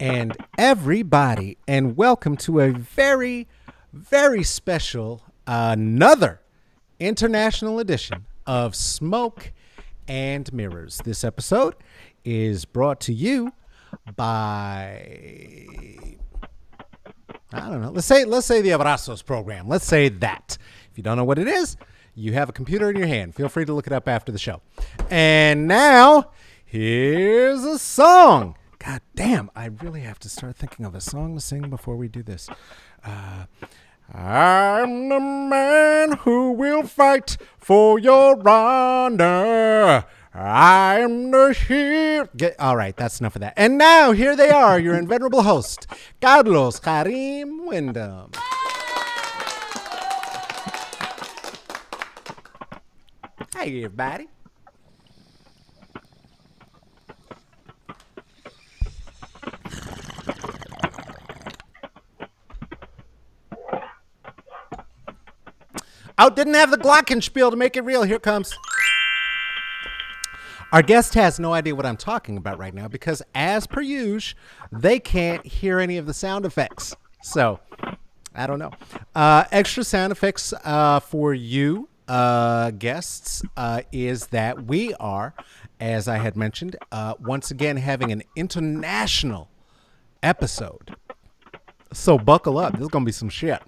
and everybody, and welcome to a very, very special another international edition of Smoke and Mirrors. This episode is brought to you by, I don't know, let's say the Abrazos program. Let's say that. If you don't know what it is, you have a computer in your hand. Feel free to look it up after the show. And now, here's a song. God damn, I really have to start thinking of a song to sing before we do this. I'm the man who will fight for your honor. I'm the hero. All right, that's enough of that. And now, here they are, your inveterable host, Carlos Karim Wyndham. Hey, everybody. Oh, didn't have the glockenspiel to make it real. Here it comes. Our guest has no idea what I'm talking about right now because, as per usual, they can't hear any of the sound effects. So, I don't know. Extra sound effects for you guests is that we are, as I had mentioned, once again having an international episode. So buckle up. This is going to be some shit.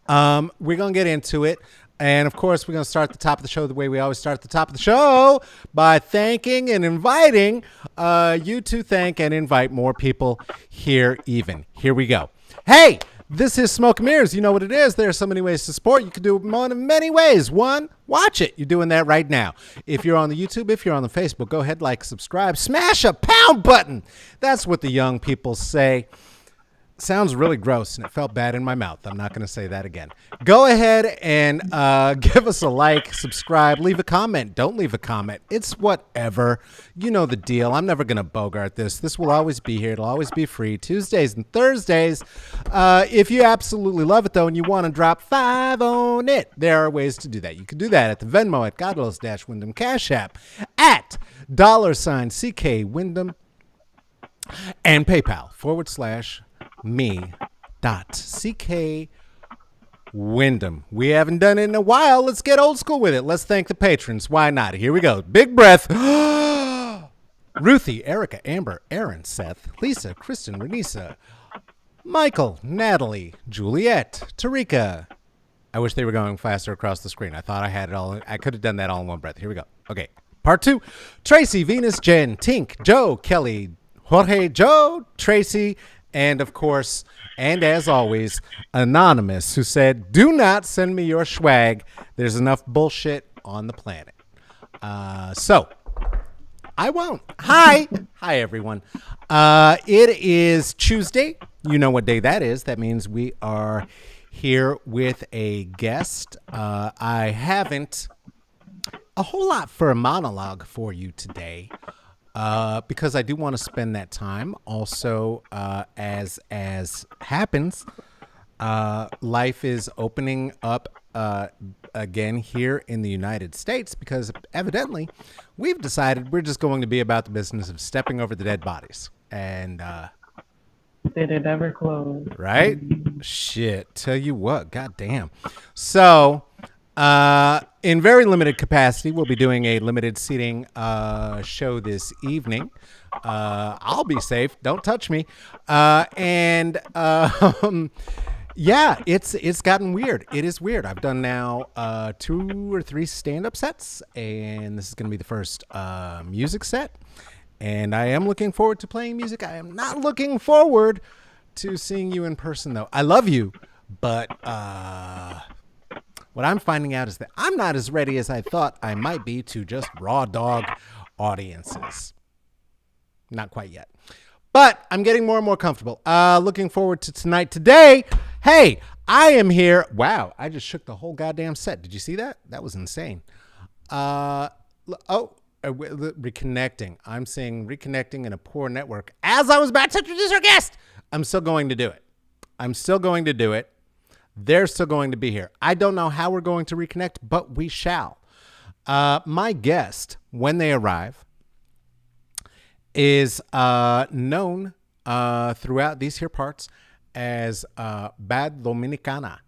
We're going to get into it. And, of course, we're going to start at the top of the show the way we always start at the top of the show by thanking and inviting you to thank and invite more people here even. Here we go. Hey, this is Smoke and Mirrors. You know what it is. There are so many ways to support. You can do it one of many ways. One, watch it. You're doing that right now. If you're on the YouTube, if you're on the Facebook, go ahead, like, subscribe, smash a pound button. That's what the young people say. Sounds really gross, and it felt bad in my mouth. I'm not going to say that again. Go ahead and give us a like, subscribe, leave a comment. Don't leave a comment. It's whatever. You know the deal. I'm never going to bogart this. This will always be here. It'll always be free. Tuesdays and Thursdays. If you absolutely love it, though, and you want to drop 5 on it, there are ways to do that. You can do that at the Venmo at Carlos-Wyndham Cash App at $CK Wyndham and PayPal /me.ck Wyndham. We haven't done it in a while. Let's get old school with it. Let's thank the patrons. Why not? Here we go. Big breath. Ruthie, Erica, Amber, Aaron, Seth, Lisa, Kristen, Renisa, Michael, Natalie, Juliet, Tarika. I wish they were going faster across the screen. I thought I had it all. I could have done that all in one breath. Here we go. Okay. Part 2. Tracy, Venus, Jen, Tink, Joe, Kelly, Jorge, Joe, Tracy, and, of course, and as always, Anonymous, who said, do not send me your swag. There's enough bullshit on the planet. So, I won't. Hi, everyone. It is Tuesday. You know what day that is. That means we are here with a guest. I haven't a whole lot for a monologue for you today. Because I do want to spend that time. Also, as happens, life is opening up again here in the United States because evidently we've decided we're just going to be about the business of stepping over the dead bodies. And did it ever close? Right? Shit. Tell you what. Goddamn. So, in very limited capacity, we'll be doing a limited seating show this evening. I'll be safe. Don't touch me. Yeah, it's gotten weird. It is weird. I've done now 2 or 3 stand-up sets, and this is going to be the first music set. And I am looking forward to playing music. I am not looking forward to seeing you in person, though. I love you, but what I'm finding out is that I'm not as ready as I thought I might be to just raw dog audiences. Not quite yet. But I'm getting more and more comfortable. Looking forward to tonight. Today, hey, I am here. Wow, I just shook the whole goddamn set. Did you see that? That was insane. Reconnecting. I'm saying reconnecting in a poor network. As I was about to introduce our guest, I'm still going to do it. They're still going to be here. I don't know how we're going to reconnect, but we shall. My guest, when they arrive, is known throughout these here parts as Bad Dominicana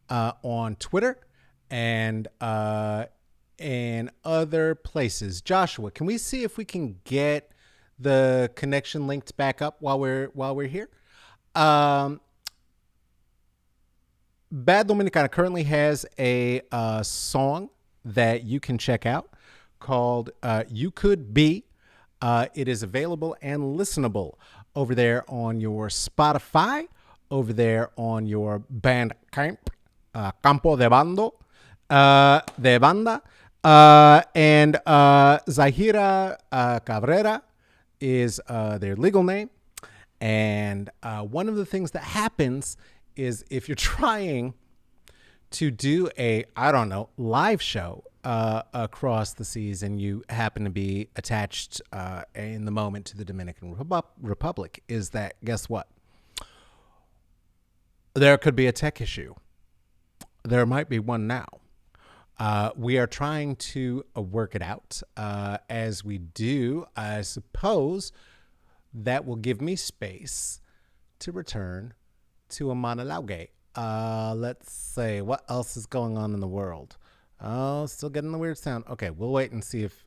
on Twitter and other places. Joshua, can we see if we can get the connection linked back up while we're here? Bad Dominicana currently has a song that you can check out called You Could Be. It is available and listenable over there on your Spotify, over there on your Bandcamp, Campo de Banda, and Zahira Cabrera is their legal name. And one of the things that happens is if you're trying to do a, I don't know, live show across the seas and you happen to be attached in the moment to the Dominican Republic, is that, guess what? There could be a tech issue. There might be one now. We are trying to work it out. As we do, I suppose that will give me space to return to a monologue. Let's see, what else is going on in the world? Oh, still getting the weird sound. Okay, we'll wait and see if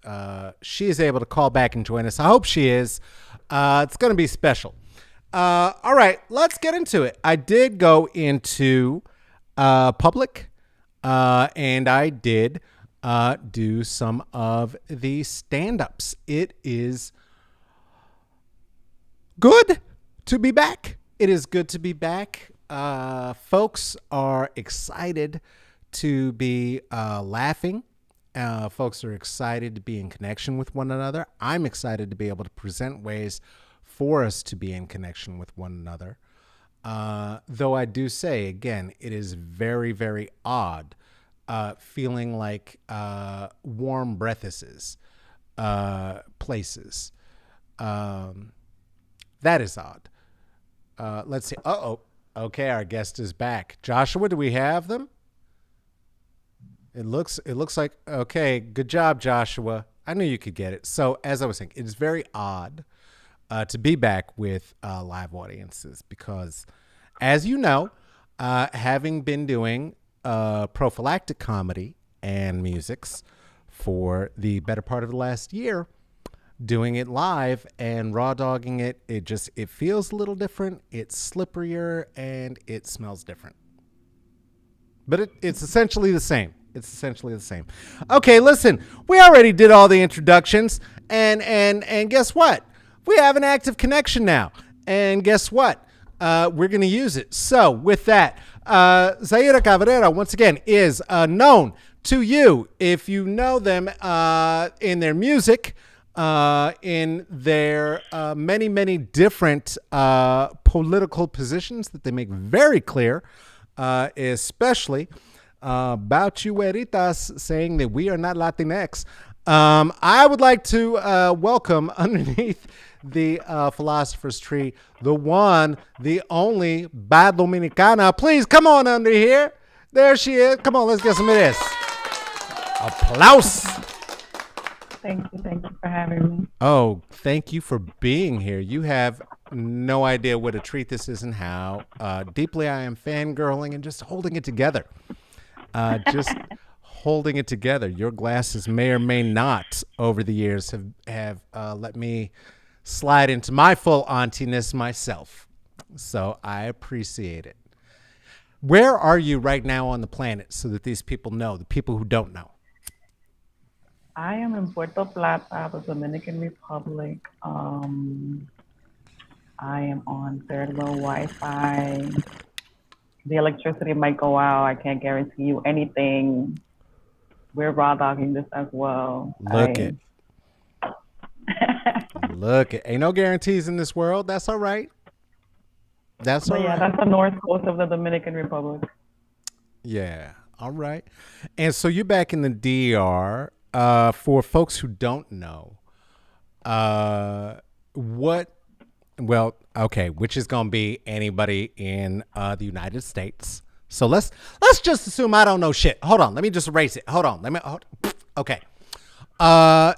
she is able to call back and join us. I hope she is. It's going to be special. All right, let's get into it. I did go into public, and I did do some of the stand-ups. It is good to be back. It is good to be back. Folks are excited to be laughing. Folks are excited to be in connection with one another. I'm excited to be able to present ways for us to be in connection with one another. Though I do say, again, it is very, very odd feeling like warm breathises places. That is odd. Let's see. Okay, our guest is back. Joshua, do we have them? It looks like, okay, good job, Joshua. I knew you could get it. So as I was saying, it is very odd to be back with live audiences because, as you know, having been doing prophylactic comedy and musics for the better part of the last year, doing it live and raw dogging it, it feels a little different. It's slipperier and it smells different. But it's essentially the same. It's essentially the same. Okay, listen, we already did all the introductions and guess what? We have an active connection now. And guess what? We're going to use it. So with that, Zahira Cabrera, once again, is known to you if you know them in their music, in their many, many different political positions that they make very clear, especially about you, Eritas, saying that we are not Latinx. I would like to welcome underneath the philosopher's tree, the one, the only Bad Dominicana. Please come on under here. There she is. Come on, let's get some of this. Applause. Thank you for having me. Oh, thank you for being here. You have no idea what a treat this is and how deeply I am fangirling and just holding it together. Holding it together. Your glasses may or may not over the years have let me slide into my full auntiness myself. So I appreciate it. Where are you right now on the planet so that these people know, the people who don't know? I am in Puerto Plata, the Dominican Republic. I am on third low Wi-Fi. The electricity might go out. I can't guarantee you anything. We're raw dogging this as well. Look it. Ain't no guarantees in this world. That's all right. That's all right. Yeah, that's the north coast of the Dominican Republic. Yeah. All right. And so you're back in the DR. For folks who don't know, which is going to be anybody in the United States. So let's just assume I don't know shit. Hold on. Let me just erase it. Hold on. Okay. The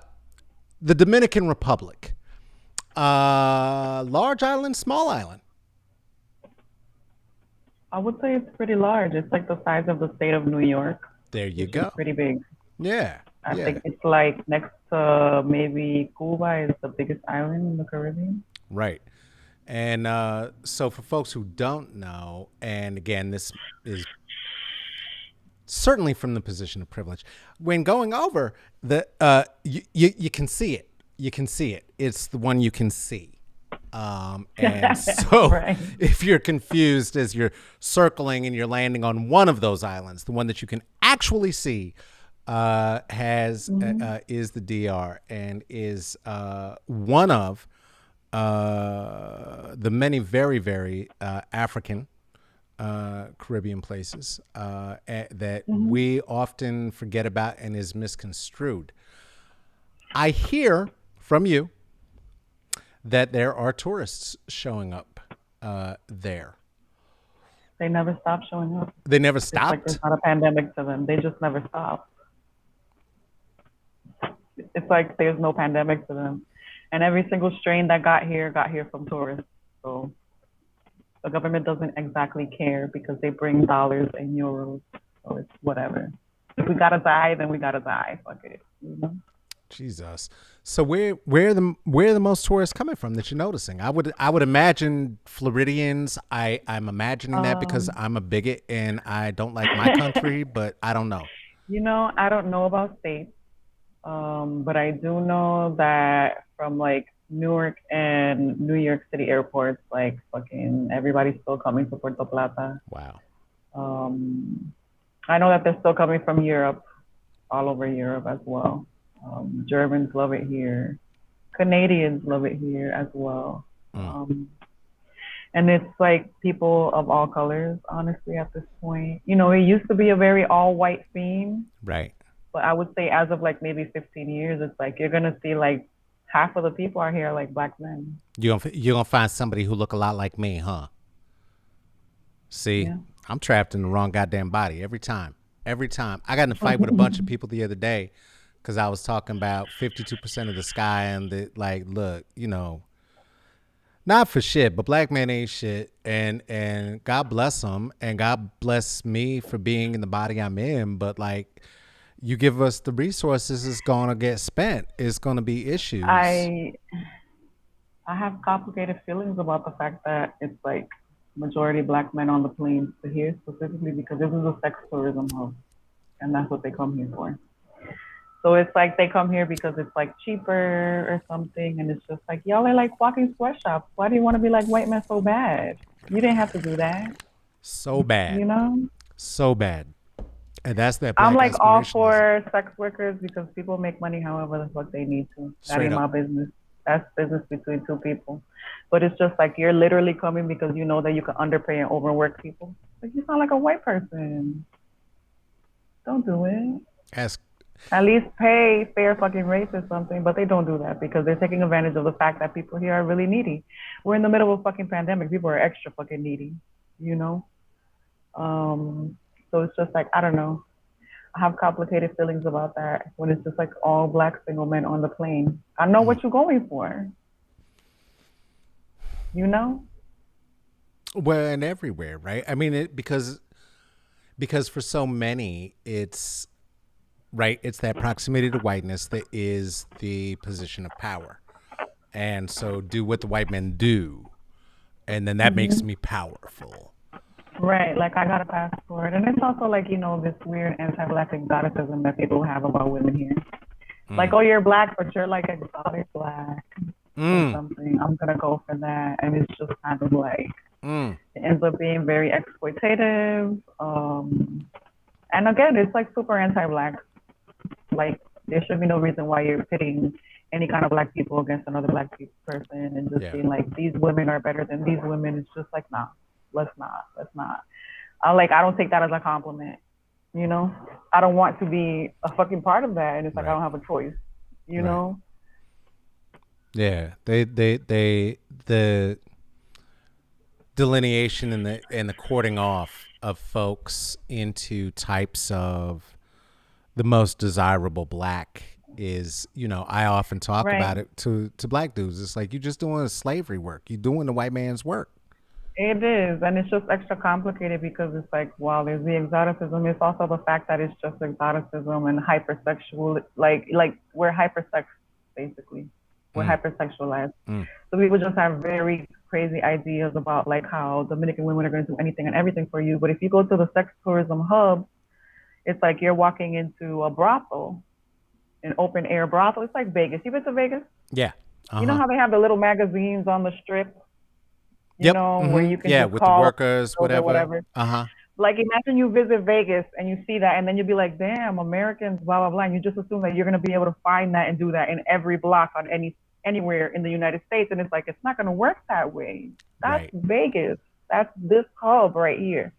Dominican Republic. Large island, small island. I would say it's pretty large. It's like the size of the state of New York, There you which is go. pretty big. Yeah, I yeah, think it's like next to maybe Cuba is the biggest island in the Caribbean. right. And so, for folks who don't know, and again, this is certainly from the position of privilege. When going over the, you can see it. You can see it. It's the one you can see. And so, Right. if you're confused as you're circling and you're landing on one of those islands, the one that you can actually see has is the DR and is one of the many very very African Caribbean places that we often forget about and is misconstrued. I hear from you that there are tourists showing up there. They never stop showing up. They never It's like stopped. there's not a pandemic to them. They just never stop. It's like there's no pandemic to them. And every single strain that got here from tourists. So the government doesn't exactly care because they bring dollars and euros. So it's whatever. If we gotta die, then we gotta die. Fuck it. You know? Jesus. So where are the most tourists coming from that you're noticing? I would imagine Floridians. I'm imagining that because I'm a bigot and I don't like my country, but I don't know. You know, I don't know about states, but I do know that from like Newark and New York City airports, like fucking everybody's still coming to Puerto Plata. Wow. Um, I know that they're still coming from Europe, all over Europe as well. Germans love it here. Canadians love it here as well. Um, and it's like people of all colors, honestly, at this point. You know, it used to be a very all white theme, Right. but I would say as of like maybe 15 years, it's like you're gonna see like half of the people are here like black men. You're gonna find somebody who look a lot like me, huh? See, Yeah. I'm trapped in the wrong goddamn body every time. Every time. I got in a fight with a bunch of people the other day because I was talking about 52% of the sky and look, not for shit, but black men ain't shit, and God bless them, and God bless me for being in the body I'm in. But like, you give us the resources, it's gonna get spent. It's gonna be issues. I I have complicated feelings about the fact that it's like majority black men on the planes to here specifically because this is a sex tourism hub and that's what they come here for. So it's like they come here because it's like cheaper or something and it's just like y'all are like walking sweatshops. Why do you want to be like white men so bad? You didn't have to do that, So bad, you know? so bad, and that's that I'm black like all aspirationism. for sex workers because people make money however the fuck they need to. That Straight ain't up. my business. That's business between two people. But it's just like you're literally coming because you know that you can underpay and overwork people. Like you sound like a white person. Don't do it. Ask. At least pay fair fucking rates or something. But they don't do that because they're taking advantage of the fact that people here are really needy. We're in the middle of a fucking pandemic. People are extra fucking needy, you know? So it's just like, I don't know. I have complicated feelings about that when it's just like all black single men on the plane. I know what you're going for, you know? Well, and everywhere, right? I mean, because for so many, it's right. It's that proximity to whiteness that is the position of power, and so do what the white men do, and then that makes me powerful. Right, like I got a passport. And it's also like, you know, this weird anti-black exoticism that people have about women here. Like, oh, you're black, but you're like exotic black or something. I'm going to go for that. And it's just kind of like, it ends up being very exploitative. And again, it's like super anti-black. Like, there should be no reason why you're pitting any kind of black people against another black person and just being like, these women are better than these women. It's just like, nah, let's not. I don't take that as a compliment, you know? I don't want to be a fucking part of that. And it's like, I don't have a choice, you know? Yeah, the delineation and the courting off of folks into types of the most desirable black is, I often talk Right. about it to black dudes. It's like, you're just doing slavery work. You're doing the white man's work. It is, and it's just extra complicated because it's like, while there's the exoticism, it's also the fact that it's just exoticism and hypersexual, like we're hypersex, basically. We're hypersexualized. So people just have very crazy ideas about like how Dominican women are going to do anything and everything for you. But if you go to the sex tourism hub, it's like you're walking into a brothel, an open air brothel. It's like Vegas. You been to Vegas? Yeah. You know how they have the little magazines on the strip, Yep. where you can Yeah, just with the call workers, or whatever. whatever. Like, imagine you visit Vegas and you see that, and then you'll be like, damn, Americans, blah, blah, blah. And you just assume that you're going to be able to find that and do that in every block on anywhere in the United States. And it's like, it's not going to work that way. That's Right. Vegas. That's this hub right here.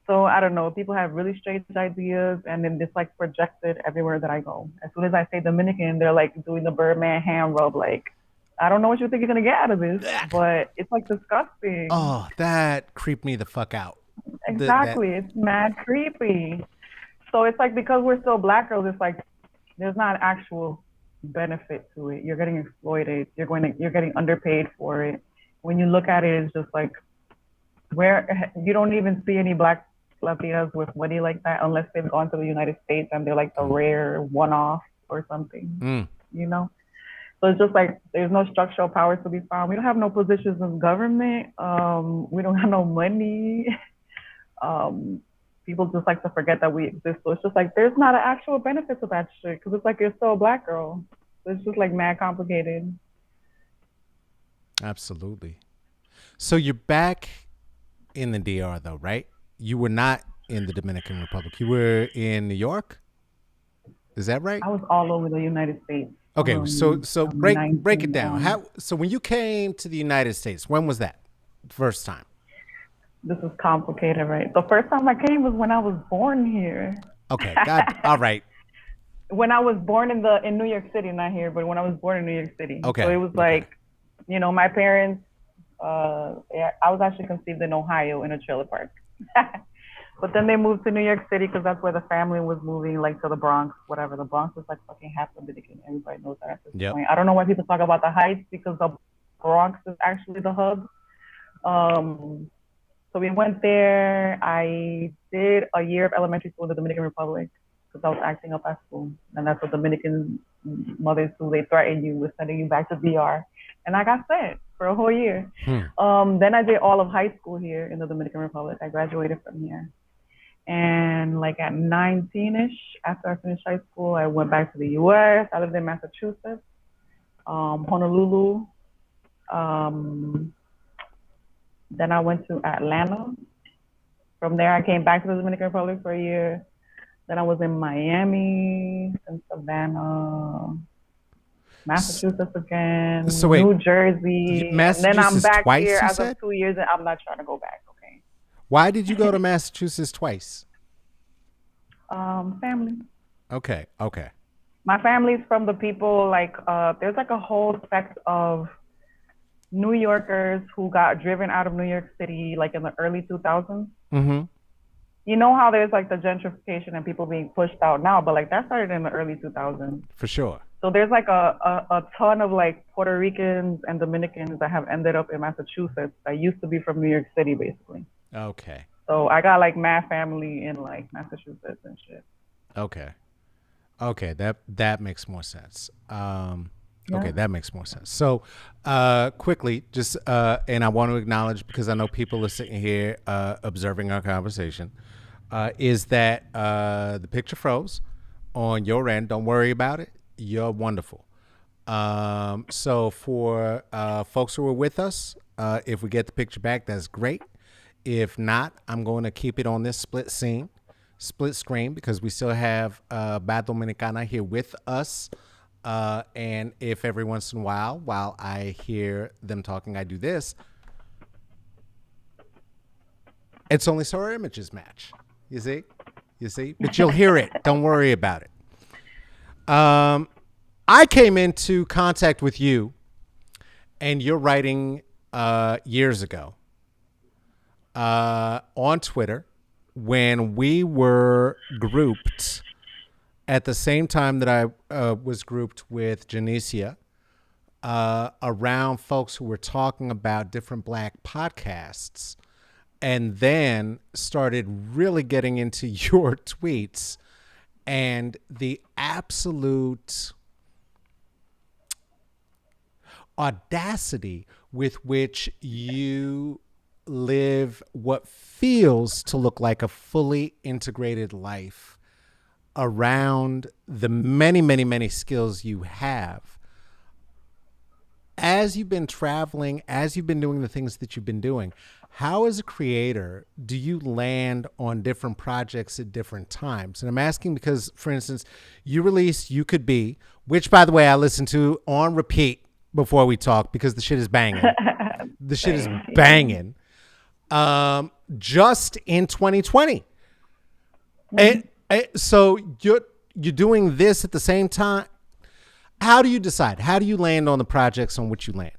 So I don't know. People have really strange ideas, and then it's like projected everywhere that I go. As soon as I say Dominican, they're like doing the Birdman hand rub. Like, I don't know what you think you're gonna get out of this, but it's like disgusting. Oh, that creeped me the fuck out. Exactly. It's mad creepy. So it's like, because we're still black girls, it's like there's not actual benefit to it. You're getting exploited. You're getting underpaid for it. When you look at it, it's just like, where you don't even see any black Latinas with money like that unless they've gone to the United States and they're like the rare one-off or something. So it's just like, there's no structural power to be found. We don't have no positions in government. We don't have no money. People just like to forget that we exist. So it's just like, there's not an actual benefit to that shit, because it's like, you're still a black girl. So it's just like mad complicated. Absolutely. So you're back in the DR though, right? You were not in the Dominican Republic. You were in New York. Is that right? I was all over the United States. Okay, so break it down. So when you came to the United States, when was that? First time? This is complicated, right? The first time I came was when I was born here. Okay, God, all right. When I was born in New York City, not here, but when I was born in New York City. Okay. So it was like, my parents. I was actually conceived in Ohio in a trailer park. But then they moved to New York City because that's where the family was moving, like to the Bronx, whatever. The Bronx is like fucking half Dominican. Everybody knows that at this point. I don't know why people talk about the Heights, because the Bronx is actually the hub. So we went there. I did a year of elementary school in the Dominican Republic because I was acting up at school. And that's what Dominican mothers do. They threaten you with sending you back to DR. And I got sent for a whole year. Then I did all of high school here in the Dominican Republic. I graduated from here. And like at 19-ish, after I finished high school, I went back to the U.S. I lived in Massachusetts, Honolulu. Then I went to Atlanta. From there, I came back to the Dominican Republic for a year. Then I was in Miami, and Savannah, Massachusetts again, So wait, New Jersey. And then I'm back here as of 2 years, and I'm not trying to go back. Okay. Why did you go to Massachusetts twice? Family. Okay. My family's from the people there's like a whole sect of New Yorkers who got driven out of New York City like in the early 2000s. You know how there's like the gentrification and people being pushed out now, but like that started in the early 2000s. For sure. So there's like a ton of like Puerto Ricans and Dominicans that have ended up in Massachusetts that used to be from New York City, basically. Okay. So I got like mad family in like Massachusetts and shit. Okay. That makes more sense. Okay, that makes more sense. So, quickly, just and I want to acknowledge, because I know people are sitting here observing our conversation, is that the picture froze on your end. Don't worry about it. You're wonderful. So for folks who are with us, if we get the picture back, that's great. If not, I'm going to keep it on this split screen, because we still have Bad Dominicana here with us. And if every once in a while I hear them talking, I do this, it's only so our images match. You see, but you'll hear it. Don't worry about it. I came into contact with you and your writing years ago on Twitter when we were grouped at the same time that I was grouped with Janicia around folks who were talking about different Black podcasts, and then started really getting into your tweets and the absolute audacity with which you live what feels to look like a fully integrated life around the many, many, many skills you have. As you've been traveling, as you've been doing the things that you've been doing, how, as a creator, do you land on different projects at different times? And I'm asking because, for instance, you released You Could Be, which, by the way, I listened to on repeat before we talk because the shit is banging. The shit is banging. Just in 2020. So you're doing this at the same time. How do you decide? How do you land on the projects on which you land?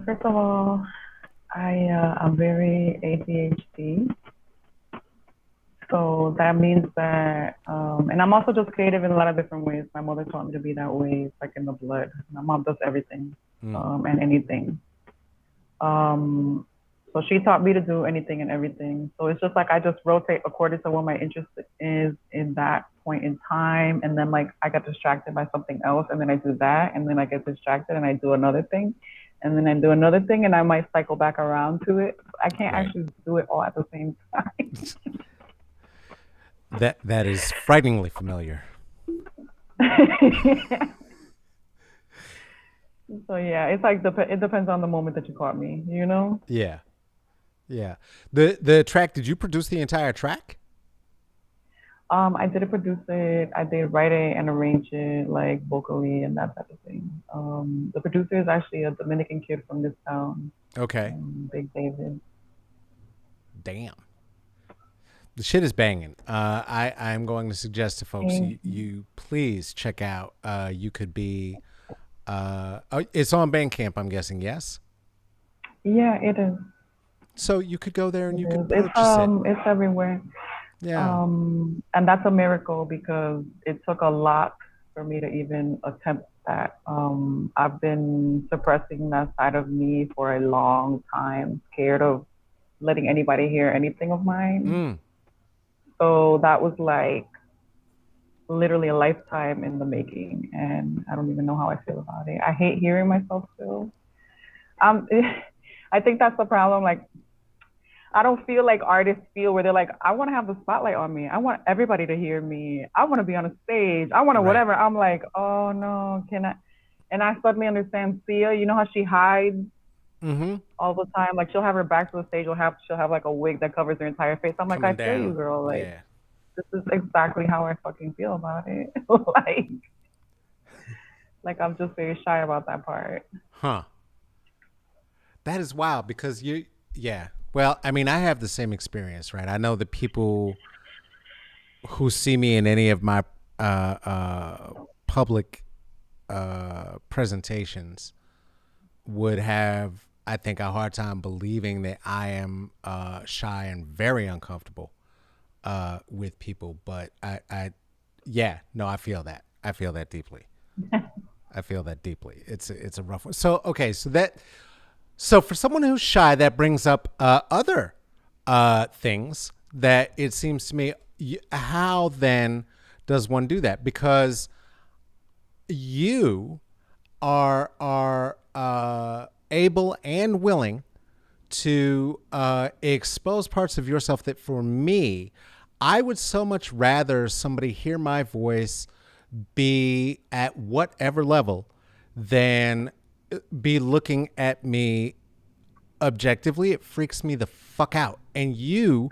First of all, I'm very ADHD. So that means that, and I'm also just creative in a lot of different ways. My mother taught me to be that way. It's like in the blood. My mom does everything and anything. So she taught me to do anything and everything. So it's just like I just rotate according to what my interest is in that point in time. And then like I get distracted by something else and then I do that. And then I get distracted and I do another thing. And then I do another thing and I might cycle back around to it. I can't actually do it all at the same time. That is frighteningly familiar. So yeah, it's like it depends on the moment that you caught me, you know? Yeah. Yeah. The track, did you produce the entire track? I did produce it. I did write it and arrange it, like vocally and that type of thing. The producer is actually a Dominican kid from this town. Okay. Big David. Damn. The shit is banging. I'm going to suggest to folks you please check out You Could Be. It's on Bandcamp, I'm guessing, yes? Yeah, it is. So you could go there and you could purchase it. It's everywhere. Yeah. And that's a miracle because it took a lot for me to even attempt that. I've been suppressing that side of me for a long time, scared of letting anybody hear anything of mine. So that was like literally a lifetime in the making, and I don't even know how I feel about it. I hate hearing myself still. I think that's the problem. Like, I don't feel like artists feel where they're like, I want to have the spotlight on me. I want everybody to hear me. I want to be on a stage. I want to whatever. I'm like, oh no, can I? And I suddenly understand Sia. You know how she hides all the time? Like she'll have her back to the stage. She'll have like a wig that covers her entire face. I'm like, I feel you, girl. Like, this is exactly how I fucking feel about it. like I'm just very shy about that part. Huh. That is wild because well, I mean, I have the same experience, right? I know the people who see me in any of my public presentations would have, I think, a hard time believing that I am shy and very uncomfortable with people. But I feel that. I feel that deeply. I feel that deeply. It's a rough one. So, okay, so for someone who's shy, that brings up other things that it seems to me, how then does one do that? Because you are able and willing to expose parts of yourself that for me, I would so much rather somebody hear my voice be at whatever level than be looking at me objectively. It freaks me the fuck out. And you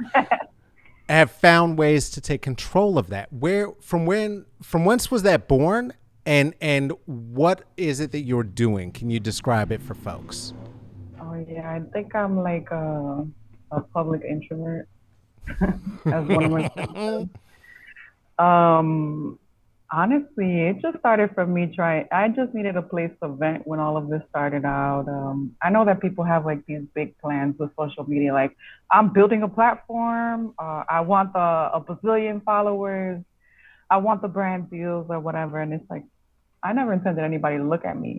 have found ways to take control of that. From whence was that born? And what is it that you're doing? Can you describe it for folks? Oh yeah, I think I'm like a public introvert. As one of my honestly, it just started from me I just needed a place to vent when all of this started out. I know that people have like these big plans with social media, like I'm building a platform, I want a bazillion followers, I want the brand deals or whatever, and it's like I never intended anybody to look at me.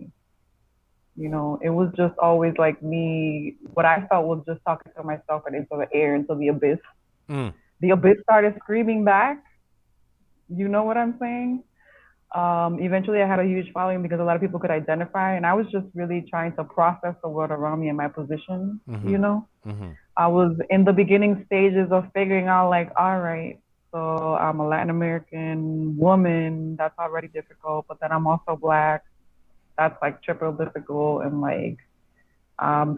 It was just always like me. What I felt was just talking to myself and into the air, into the abyss. Mm, The abyss started screaming back. You know what I'm saying? Eventually, I had a huge following because a lot of people could identify, and I was just really trying to process the world around me and my position. mm-hmm, mm-hmm, I was in the beginning stages of figuring out, like, all right, so I'm a Latin American woman. That's already difficult, but then I'm also black. That's like triple difficult, and like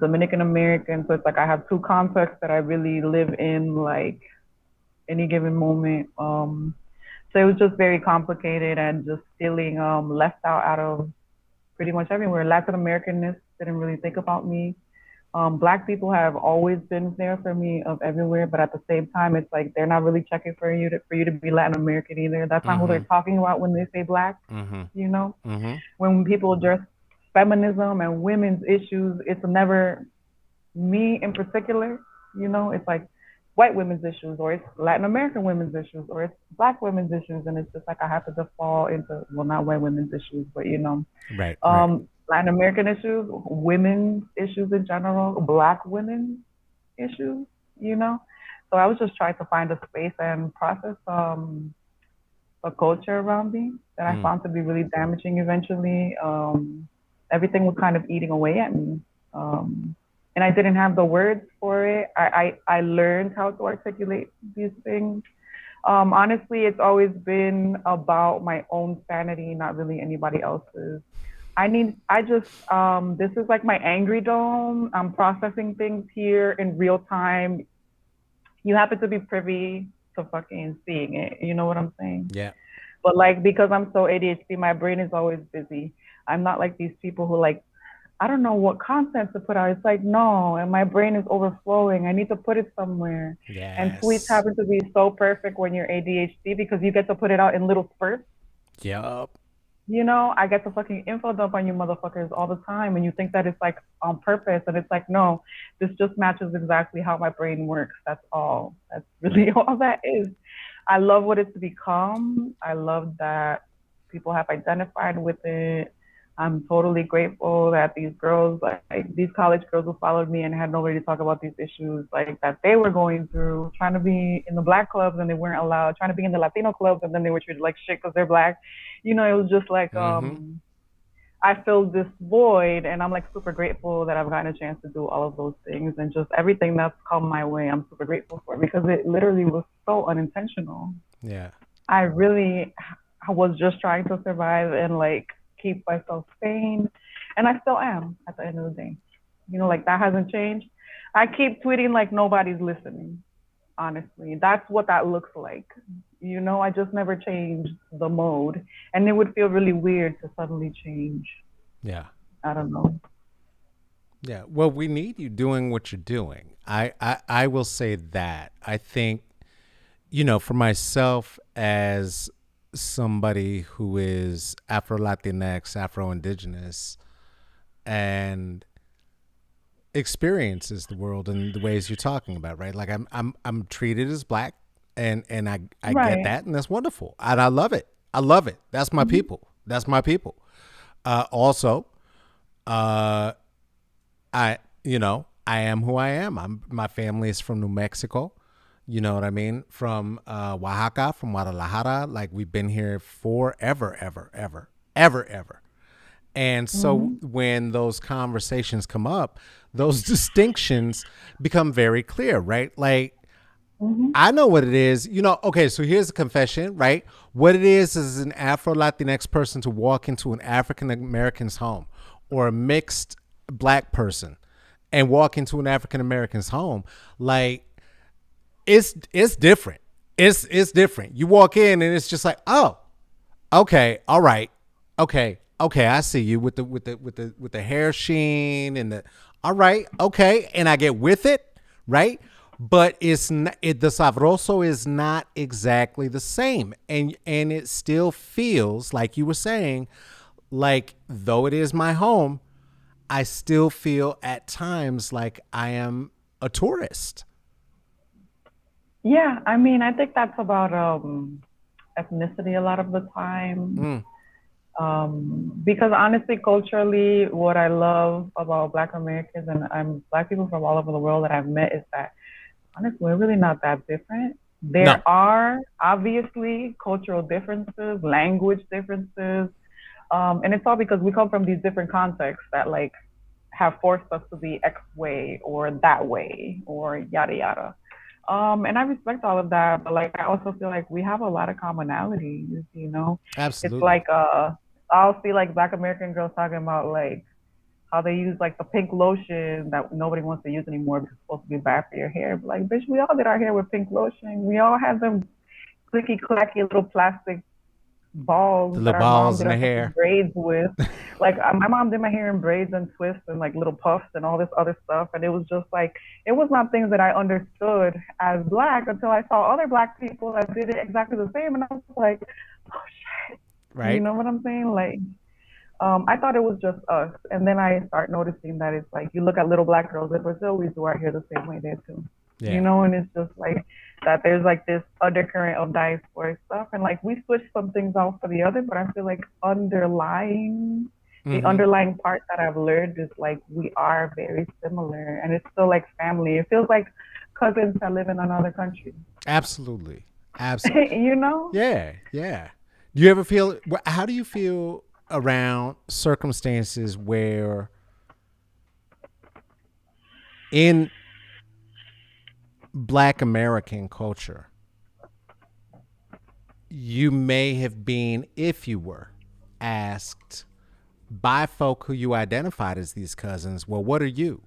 Dominican American. So it's like I have two contexts that I really live in, like any given moment. So it was just very complicated and just feeling left out of pretty much everywhere. Latin Americanness didn't really think about me. Black people have always been there for me of everywhere, but at the same time, it's like they're not really checking for you to be Latin American either. That's not who they're mm-hmm, talking about when they say black. mm-hmm, You know, mm-hmm. when people address feminism and women's issues, it's never me in particular. It's like white women's issues, or it's Latin American women's issues, or it's black women's issues, and it's just like I have to default into, well, not white women's issues, but Right, right. Latin American issues, women's issues in general, black women's issues. You know, so I was just trying to find a space and process a culture around me that I Mm, found to be really damaging eventually. Everything was kind of eating away at me. And I didn't have the words for it. I learned how to articulate these things. Honestly, it's always been about my own sanity, not really anybody else's. This is like my angry dome. I'm processing things here in real time. You happen to be privy to fucking seeing it. You know what I'm saying? yeah. But like, because I'm so ADHD, my brain is always busy. I'm not like these people who like, I don't know what content to put out. It's like, no, and my brain is overflowing. I need to put it somewhere. And tweets Yes. happen to be so perfect when you're ADHD because you get to put it out in little spurts. Yup. I get to fucking info dump on you motherfuckers all the time, and you think that it's like on purpose, and it's like, no, this just matches exactly how my brain works. That's all. That's really Right. all that is. I love what it's become. I love that people have identified with it. I'm totally grateful that these girls, like these college girls who followed me and had nobody to talk about these issues, like that they were going through, trying to be in the black clubs and they weren't allowed, trying to be in the Latino clubs and then they were treated like shit because they're black. It was just like Mm-hmm. I filled this void, and I'm like super grateful that I've gotten a chance to do all of those things, and just everything that's come my way. I'm super grateful for because it literally was so unintentional. Yeah. I really was just trying to survive and like keep myself sane. And I still am at the end of the day. Like that hasn't changed. I keep tweeting like nobody's listening, honestly. That's what that looks like. I just never changed the mode. And it would feel really weird to suddenly change. Yeah. I don't know. Yeah. Well, we need you doing what you're doing. I will say that. I think, for myself as somebody who is Afro Latinx, Afro Indigenous, and experiences the world in the ways you're talking about, right? Like I'm treated as black, and I get Right. that, and that's wonderful, and I love it. I love it. That's my Mm-hmm. people. That's my people. Also, uh, I am who I am. My family is from New Mexico. You know what I mean? From Oaxaca, from Guadalajara. Like we've been here forever, ever, ever, ever, ever. And so Mm-hmm. when those conversations come up, those distinctions become very clear, right? Like Mm-hmm. I know what it is. Okay, so here's a confession, right? What it is an Afro Latinx person to walk into an African American's home, or a mixed black person and walk into an African American's home. Like it's different. It's different. You walk in and it's just like, oh, okay, all right, okay, I see you with the hair sheen and the, all right, okay, and I get with it, right? But it's not, the sabroso is not exactly the same, and it still feels like you were saying, like though it is my home, I still feel at times like I am a tourist. Yeah, I mean, I think that's about ethnicity a lot of the time. Mm. Because honestly, culturally, what I love about Black Americans and Black people from all over the world that I've met is that honestly, we're really not that different. No. There are obviously cultural differences, language differences, and it's all because we come from these different contexts that like have forced us to be X way or that way or yada yada. And I respect all of that, but like I also feel like we have a lot of commonalities, you know. It's Absolutely. like I'll see like Black American girls talking about like how they use like the pink lotion that nobody wants to use anymore because it's supposed to be bad for your hair. But like, bitch, we all did our hair with pink lotion. We all had them clicky clacky little plastic The balls little that our mom balls did in the our fucking hair. braids with. Like my mom did my hair in braids and twists and like little puffs and all this other stuff. And it was just like it was not things that I understood as black until I saw other black people that did it exactly the same. And I was like, oh shit. You Right? know what I'm saying? Like I thought it was just us. And then I start noticing that it's like you look at little black girls in Brazil, we do our hair the same way there too. You Yeah. know, and it's just like that there's like this undercurrent of diasporic stuff. And like we switch some things out for the other, but I feel like the Mm-hmm. underlying part that I've learned is like we are very similar and it's still like family. It feels like cousins that live in another country. Absolutely. Absolutely. You know? Yeah. Yeah. Do you ever feel, how do you feel around circumstances where in Black American culture, you may have been, if you were asked by folk who you identified as these cousins, well, what are you?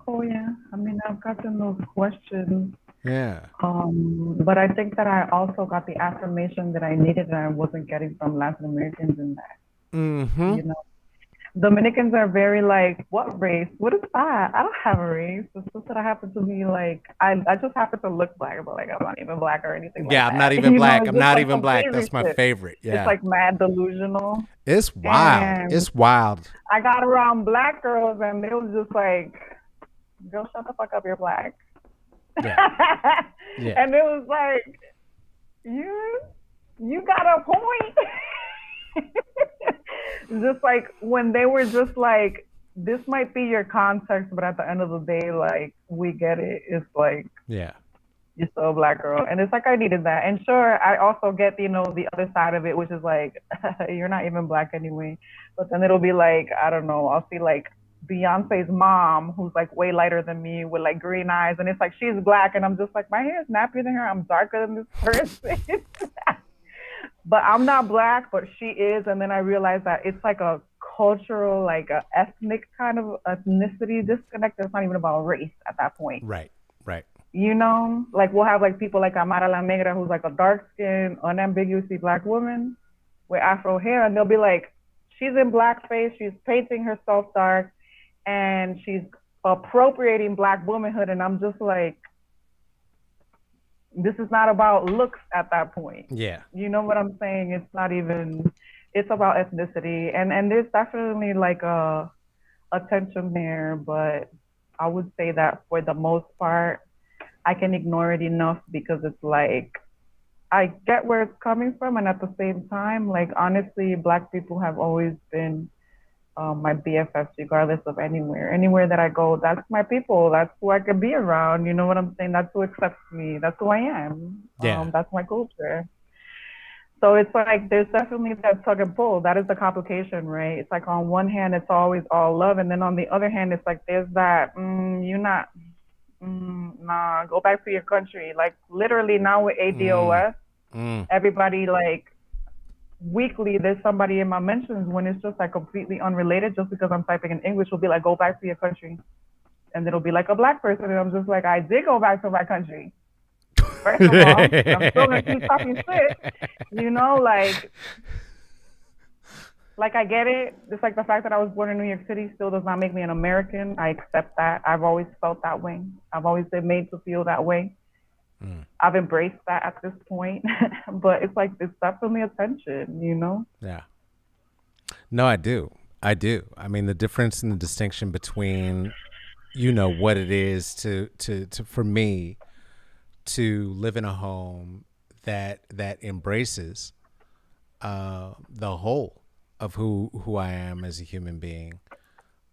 Oh yeah. I mean I've gotten those questions. Yeah. But I think that I also got the affirmation that I needed and I wasn't getting from Latin Americans in that, Mm-hmm. you know. Dominicans are very like, what race? What is that? I don't have a race. It's just that I happen to be like, I just happen to look black, but like I'm not even black or anything like Yeah, I'm not that. even You know, black. it's I'm just not like even some black. crazy That's my shit. favorite. It's Yeah. like mad delusional. It's wild. And It's wild. I got around black girls and it was just like, girl, shut the fuck up, you're black. Yeah. Yeah. And it was like, you you got a point. Just like when they were just like, this might be your context, but at the end of the day, like we get it. It's like Yeah. you're still a black girl, and it's like I needed that. And sure, I also get the other side of it, which is like you're not even black anyway. But then it'll be like I don't know. I'll see like Beyonce's mom, who's like way lighter than me with like green eyes, and it's like she's black, and I'm just like my hair is nappier than her. I'm darker than this person. But I'm not black, but she is. And then I realized that it's like a cultural, like a ethnic kind of ethnicity disconnect. It's not even about race at that point. Right. Right. You know, like we'll have like people like Amara La Negra, who's like a dark skinned, unambiguously black woman with Afro hair, and they'll be like, she's in blackface, she's painting herself dark, and she's appropriating black womanhood. And I'm just like, this is not about looks at that point. Yeah. You know what I'm saying? It's not even. It's about ethnicity, and there's definitely like a tension there, but I would say that for the most part, I can ignore it enough because it's like I get where it's coming from, and at the same time, like honestly, Black people have always been my BFFs, regardless of anywhere that I go. That's my people. That's who I can be around. You know what I'm saying? That's who accepts me. That's who I am. Yeah. That's my culture. So it's like there's definitely that tug and pull. That is the complication, right? It's like on one hand, it's always all love, and then on the other hand, it's like there's that you're not, nah, go back to your country. Like literally now with ADOS, everybody like weekly there's somebody in my mentions when it's just like completely unrelated, just because I'm typing in English will be like go back to your country, and it'll be like a black person, and I'm just like I did go back to my country. First of all, I'm still gonna keep talking shit. You know, like I get it. Just like the fact that I was born in New York City still does not make me an American. I accept that. I've always felt that way. I've always been made to feel that way. I've embraced that at this point. But it's like it's definitely a tension, you know? Yeah. No, I do. I do. I mean, the difference and the distinction between, what it is to for me to live in a home that embraces the whole of who I am as a human being,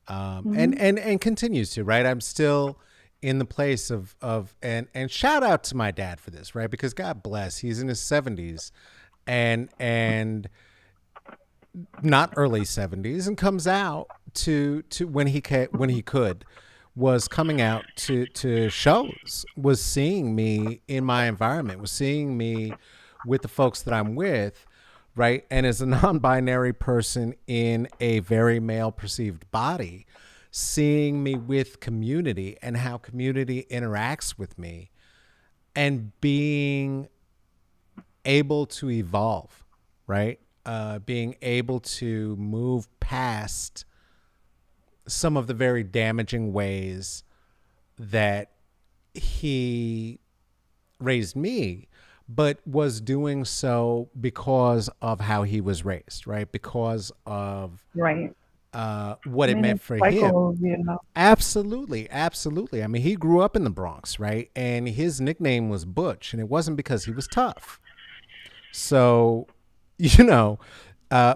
and continues to, right. I'm still in the place of and shout out to my dad for this, right, because God bless, he's in his 70s, and not early 70s, and comes out to when he could, was coming out to shows, was seeing me in my environment, was seeing me with the folks that I'm with, right? And as a non-binary person in a very male perceived body, seeing me with community and how community interacts with me, and being able to evolve, right? Being able to move past some of the very damaging ways that he raised me, but was doing so because of how he was raised, right? Because of Right. what I it mean, meant it's for him. cycles, you know. Absolutely, absolutely. I mean, he grew up in the Bronx, right? And his nickname was Butch, and it wasn't because he was tough. So,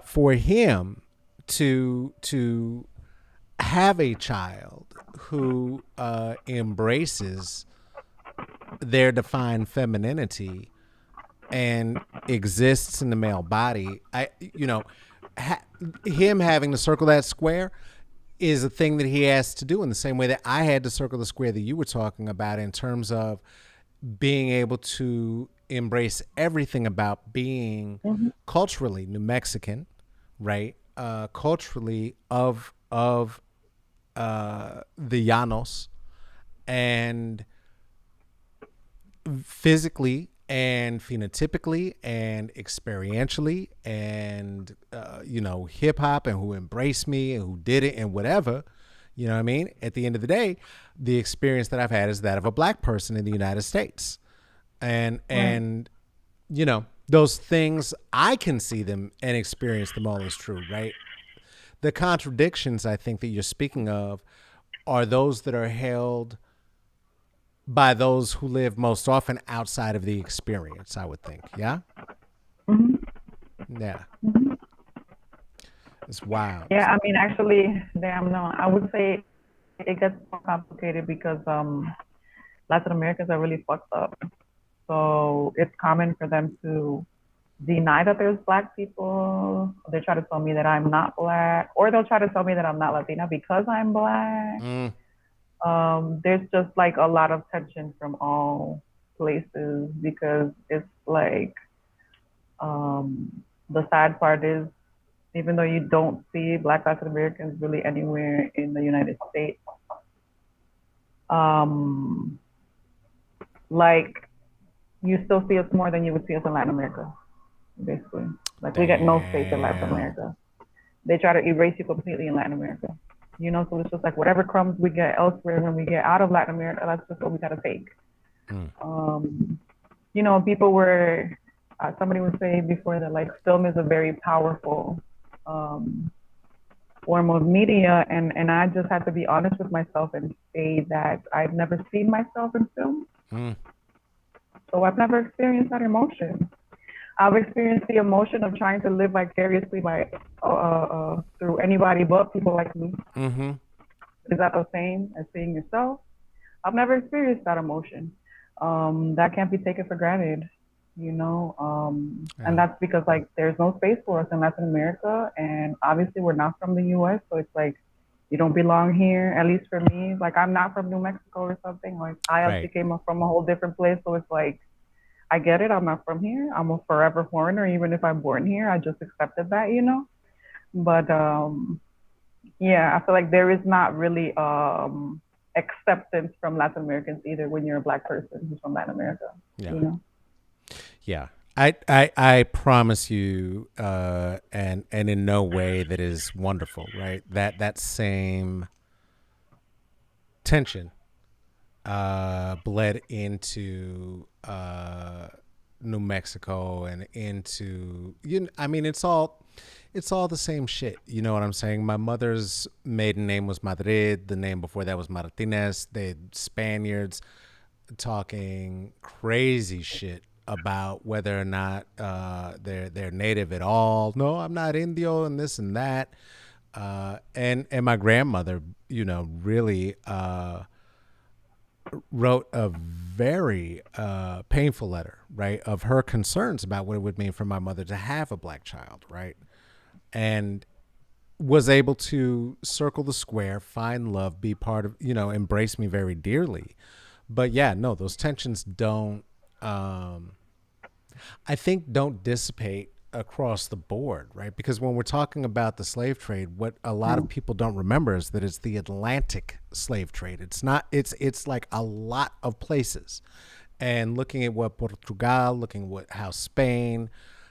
for him to have a child who embraces their defined femininity and exists in the male body, him having to circle that square is a thing that he has to do, in the same way that I had to circle the square that you were talking about, in terms of being able to embrace everything about being culturally New Mexican, right? Culturally of the Llanos, and physically and phenotypically and experientially, and hip hop, and who embraced me and who did it and whatever. You know what I mean? At the end of the day, the experience that I've had is that of a black person in the United States. And those things, I can see them and experience them all as true, right? The contradictions I think that you're speaking of are those that are held by those who live most often outside of the experience, I would think. Yeah? Yeah. It's wild. Yeah, I mean, actually, damn, no, I would say it gets more complicated because Latin Americans are really fucked up. So it's common for them to deny that there's black people. They try to tell me that I'm not black, or they'll try to tell me that I'm not Latina because I'm black. There's just like a lot of tension from all places, because it's like, the sad part is, even though you don't see black Latin Americans really anywhere in the United States, like, you still see us more than you would see us in Latin America, basically. Like, we get no space in Latin America. They try to erase you completely in Latin America. So it's just like whatever crumbs we get elsewhere, when we get out of Latin America, that's just what we gotta take. People were, somebody was saying before that, like, film is a very powerful form of media, and I just had to be honest with myself and say that I've never seen myself in film. So I've never experienced that emotion. I've experienced the emotion of trying to live vicariously through anybody but people like me. Is that the same as seeing yourself? I've never experienced that emotion. That can't be taken for granted, and that's because, like, there's no space for us in Latin America, and obviously we're not from the U.S., so it's like, you don't belong here. At least for me, like, I'm not from New Mexico or something. Like, I actually came from a whole different place, so it's like, I get it. I'm not from here. I'm a forever foreigner, even if I'm born here. I just accepted that, But yeah, I feel like there is not really acceptance from Latin Americans either when you're a black person who's from Latin America. Yeah. Yeah. I promise you, and in no way that is wonderful, right? That same tension bled into New Mexico and into I mean, it's all the same shit. You know what I'm saying? My mother's maiden name was Madrid. The name before that was Martinez. They Spaniards talking crazy shit about whether or not they're native at all. No, I'm not Indio and this and that. And my grandmother, really wrote a very painful letter, right, of her concerns about what it would mean for my mother to have a black child, right, and was able to circle the square, find love, be part of, embrace me very dearly. But yeah, no, those tensions don't, I think, don't dissipate across the board, right? Because when we're talking about the slave trade, what a lot of people don't remember is that it's the Atlantic slave trade. It's not, it's like a lot of places. And looking at what Portugal, looking at how Spain,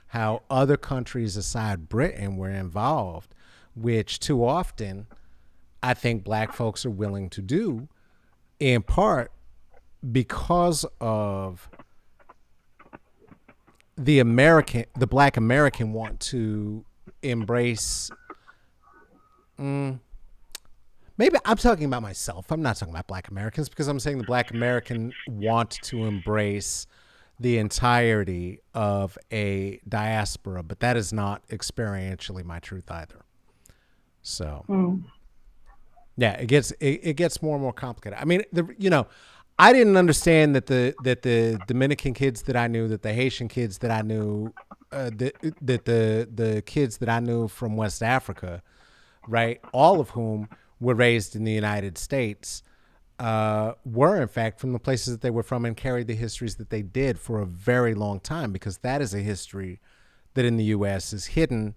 how other countries aside Britain were involved, which too often I think black folks are willing to do, in part because of the black American want to embrace. Maybe I'm talking about myself. I'm not talking about black Americans, because I'm saying the black American want to embrace the entirety of a diaspora, but that is not experientially my truth either. So, yeah, it gets more and more complicated. I mean, I didn't understand that the Dominican kids that I knew, that the Haitian kids that I knew, that the kids that I knew from West Africa, right, all of whom were raised in the United States, were in fact from the places that they were from and carried the histories that they did for a very long time, because that is a history that in the U.S. is hidden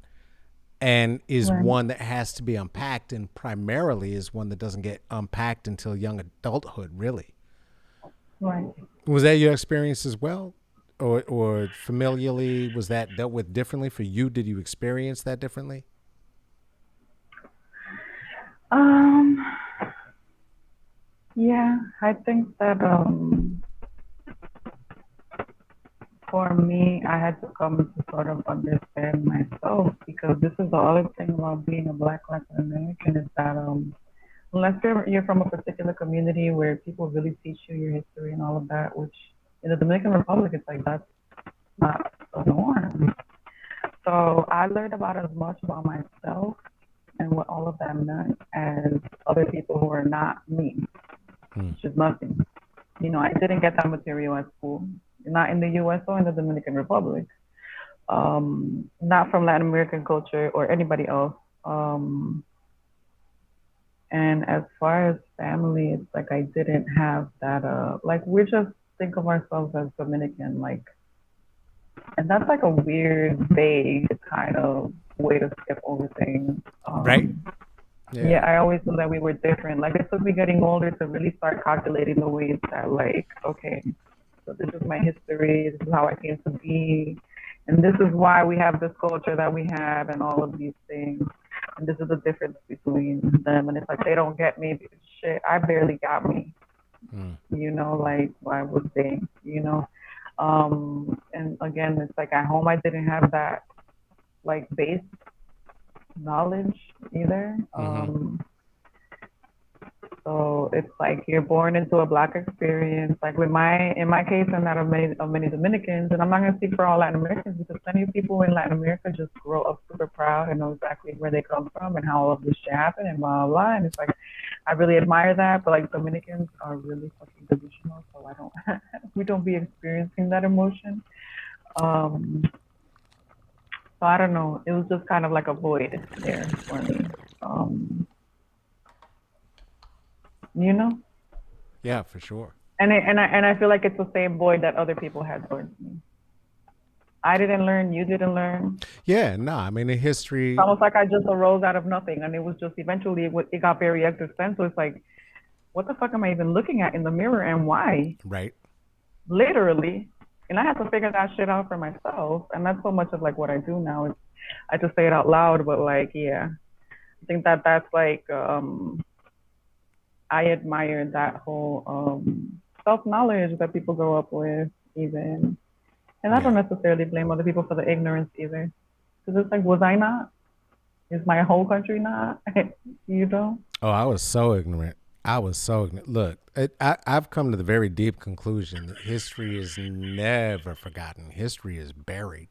and is one that has to be unpacked, and primarily is one that doesn't get unpacked until young adulthood, really. Right. Was that your experience as well? Or familially, was that dealt with differently for you? Did you experience that differently? Yeah, I think that for me, I had to come to sort of understand myself, because this is the other thing about being a Black Latin American, is that unless you're from a particular community where people really teach you your history and all of that, which in the Dominican Republic, it's like that's not the norm. So I learned about as much about myself and what all of that meant as other people who are not me, which is nothing. I didn't get that material at school, not in the U.S. or in the Dominican Republic, not from Latin American culture or anybody else. And as far as family, it's like I didn't have that, like we just think of ourselves as Dominican, like, and that's like a weird, vague kind of way to skip over things. Right. Yeah, I always knew that we were different. Like, it took me getting older to really start calculating the ways that, like, okay, so this is my history, this is how I came to be, and this is why we have this culture that we have, and all of these things. And this is the difference between them. And it's like, they don't get me because shit, I barely got me. Like, why would they, and again, it's like at home, I didn't have that, like, base knowledge either. So it's like you're born into a Black experience. Like in my case, I'm not of many Dominicans, and I'm not gonna speak for all Latin Americans, because plenty of people in Latin America just grow up super proud and know exactly where they come from and how all of this shit happened and blah blah blah. And it's like I really admire that, but like Dominicans are really fucking delusional, so we don't be experiencing that emotion. So I don't know. It was just kind of like a void there for me. Yeah, for sure. And I feel like it's the same void that other people had towards me. I didn't learn, you didn't learn. Yeah, no, I mean, the history. It's almost like I just arose out of nothing, and it was just eventually it got very existential. It's like, what the fuck am I even looking at in the mirror, and why? Right. Literally. And I had to figure that shit out for myself. And that's so much of like what I do now. Is I just say it out loud, but like, yeah, I think that's like, I admire that whole self-knowledge that people grow up with, even. And I don't necessarily blame other people for the ignorance either. Because it's like, was I not? Is my whole country not? Oh, I was so ignorant. I was so look. I've come to the very deep conclusion that history is never forgotten. History is buried.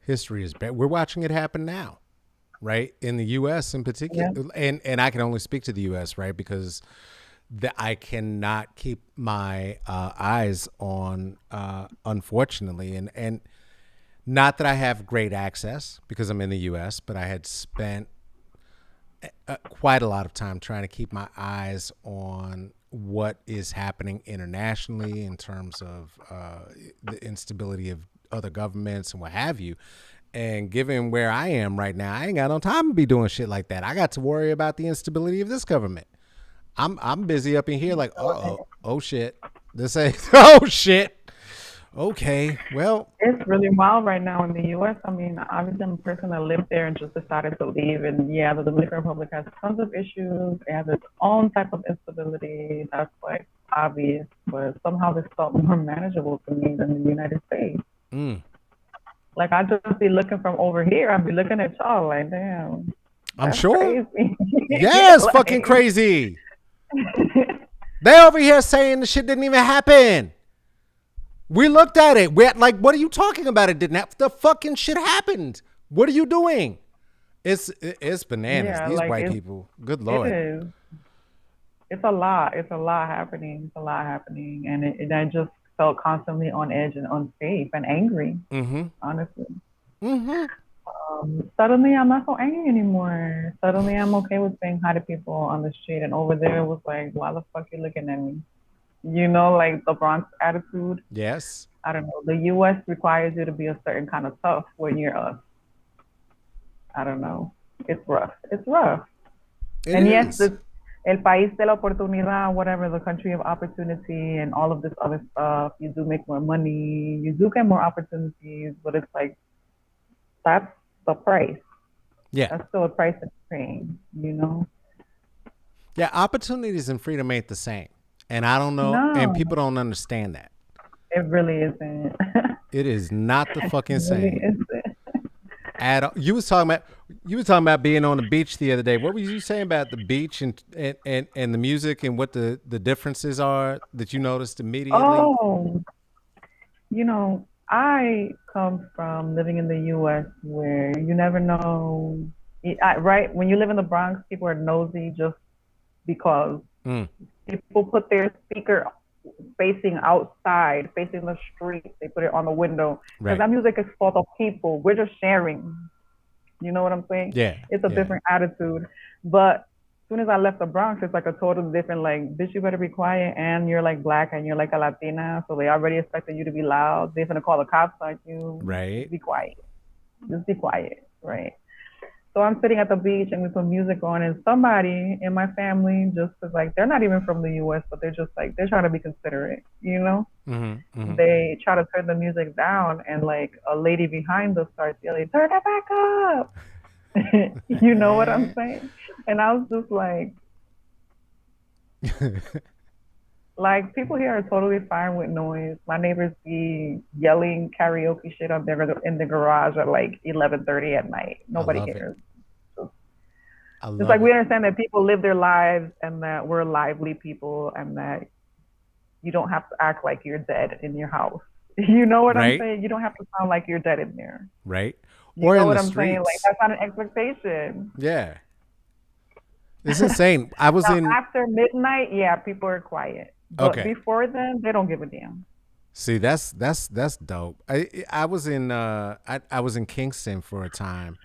History is buried. We're watching it happen now, right? In the U.S. in particular, Yeah. and I can only speak to the U.S. right because I cannot keep my eyes on, unfortunately, and not that I have great access because I'm in the U.S., but I had spent quite a lot of time trying to keep my eyes on what is happening internationally in terms of the instability of other governments and what have you. And given where I am right now, I ain't got no time to be doing shit like that. I got to worry about the instability of this government. I'm busy up in here like, oh shit, this ain't oh shit. Okay, well, It's really wild right now in the U.S. I mean, obviously, I'm a person that lived there and just decided to leave. And yeah, the Dominican Republic has tons of issues. It has its own type of instability. That's like obvious, but somehow this felt more manageable to me than the United States. Like I just be looking from over here. I'd be looking at y'all like, damn, I'm that's sure. crazy. Yes, Like, fucking crazy. They over here saying the shit didn't even happen. We looked at it. We're like, what are you talking about? It didn't happen. The fucking shit happened. What are you doing? It's bananas. yeah, These like white people. Good it Lord. is. It's a lot. It's a lot happening. It's a lot happening, and I just felt constantly on edge and unsafe and angry. Honestly, suddenly I'm not so angry anymore. Suddenly I'm okay with saying hi to people on the street, and over there it was like, why the fuck you looking at me? You know, like the Bronx attitude. Yes. I don't know. The U.S. requires you to be a certain kind of tough when you're us. I don't know. It's rough. It's rough. It And yes, is. this el país de la oportunidad, whatever, the country of opportunity and all of this other stuff. You do make more money. You do get more opportunities, but it's like that's the price. Yeah. That's still a price of paying, you know? Yeah. Opportunities and freedom ain't the same. And I don't know. And No, people don't understand that. it really isn't. It is not the fucking It really same isn't. at all. You was talking about being on the beach the other day. What were you saying about the beach and the music and what the differences are that you noticed immediately? Oh, I come from living in the U.S. where you never know, right? When you live in the Bronx, people are nosy just because Mm, people put their speaker facing outside, facing the street. They put it on the window because right. that music is for the people. We're just sharing. You know what I'm saying? Yeah. It's a Yeah. different attitude. But as soon as I left the Bronx, it's like a totally different, like, bitch, you better be quiet. And you're like black and you're like a Latina. So they already expected you to be loud. They're going to call the cops on you. Right. Just be quiet. Just be quiet. Right. So I'm sitting at the beach and we put music on, and somebody in my family just is like, they're not even from the US, but they're just like, they're trying to be considerate, you know? Mm-hmm. Mm-hmm. They try to turn the music down, and like a lady behind us starts yelling, turn it back up. You know what I'm saying? And I was just like people here are totally fine with noise. My neighbors be yelling karaoke shit up there in the garage at like 11:30 at night. I Nobody love it. cares. I It's like love we it. understand that people live their lives and that we're lively people and that you don't have to act like you're dead in your house. You know what I'm Right. saying? You don't have to sound like you're dead in there. Right. You Or know in what the I'm saying? Like streets. that's not an expectation. Yeah. It's insane. I was Now in. after midnight, yeah, people are quiet. But Okay. before then, they don't give a damn. See, that's dope. I was in Kingston for a time,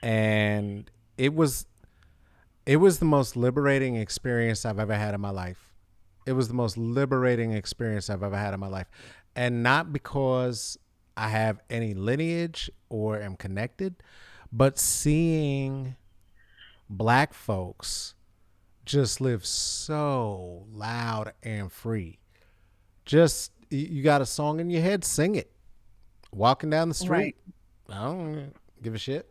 and it was it was the most liberating experience I've ever had in my life. It was the most liberating experience I've ever had in my life. And not because I have any lineage or am connected, but seeing black folks just live so loud and free. Just you got a song in your head, sing it. Walking down the Right. street, I don't give a shit.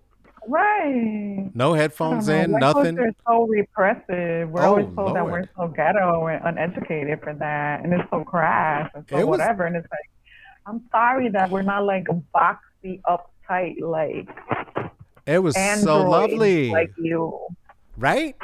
Right. No I don't headphones know. in, White nothing. culture is so repressive. We're Oh always told that we're Lord. so ghetto and uneducated for that, and it's so crass and so It was whatever. And it's like, I'm sorry that we're not like boxy, uptight, like it was so androids like lovely. you. Right?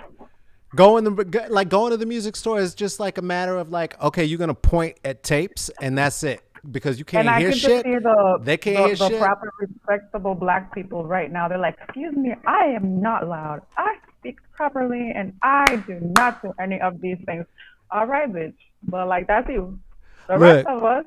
Going to the music store is just like a matter of like, okay, you're gonna point at tapes and that's it because you And can't I hear can just shit. see the, They can't the hear the shit. proper respectable black people right now. They're like, excuse me, I am not loud. I speak properly and I do not do any of these things. All right, bitch. But like that's you. The rest Look, of us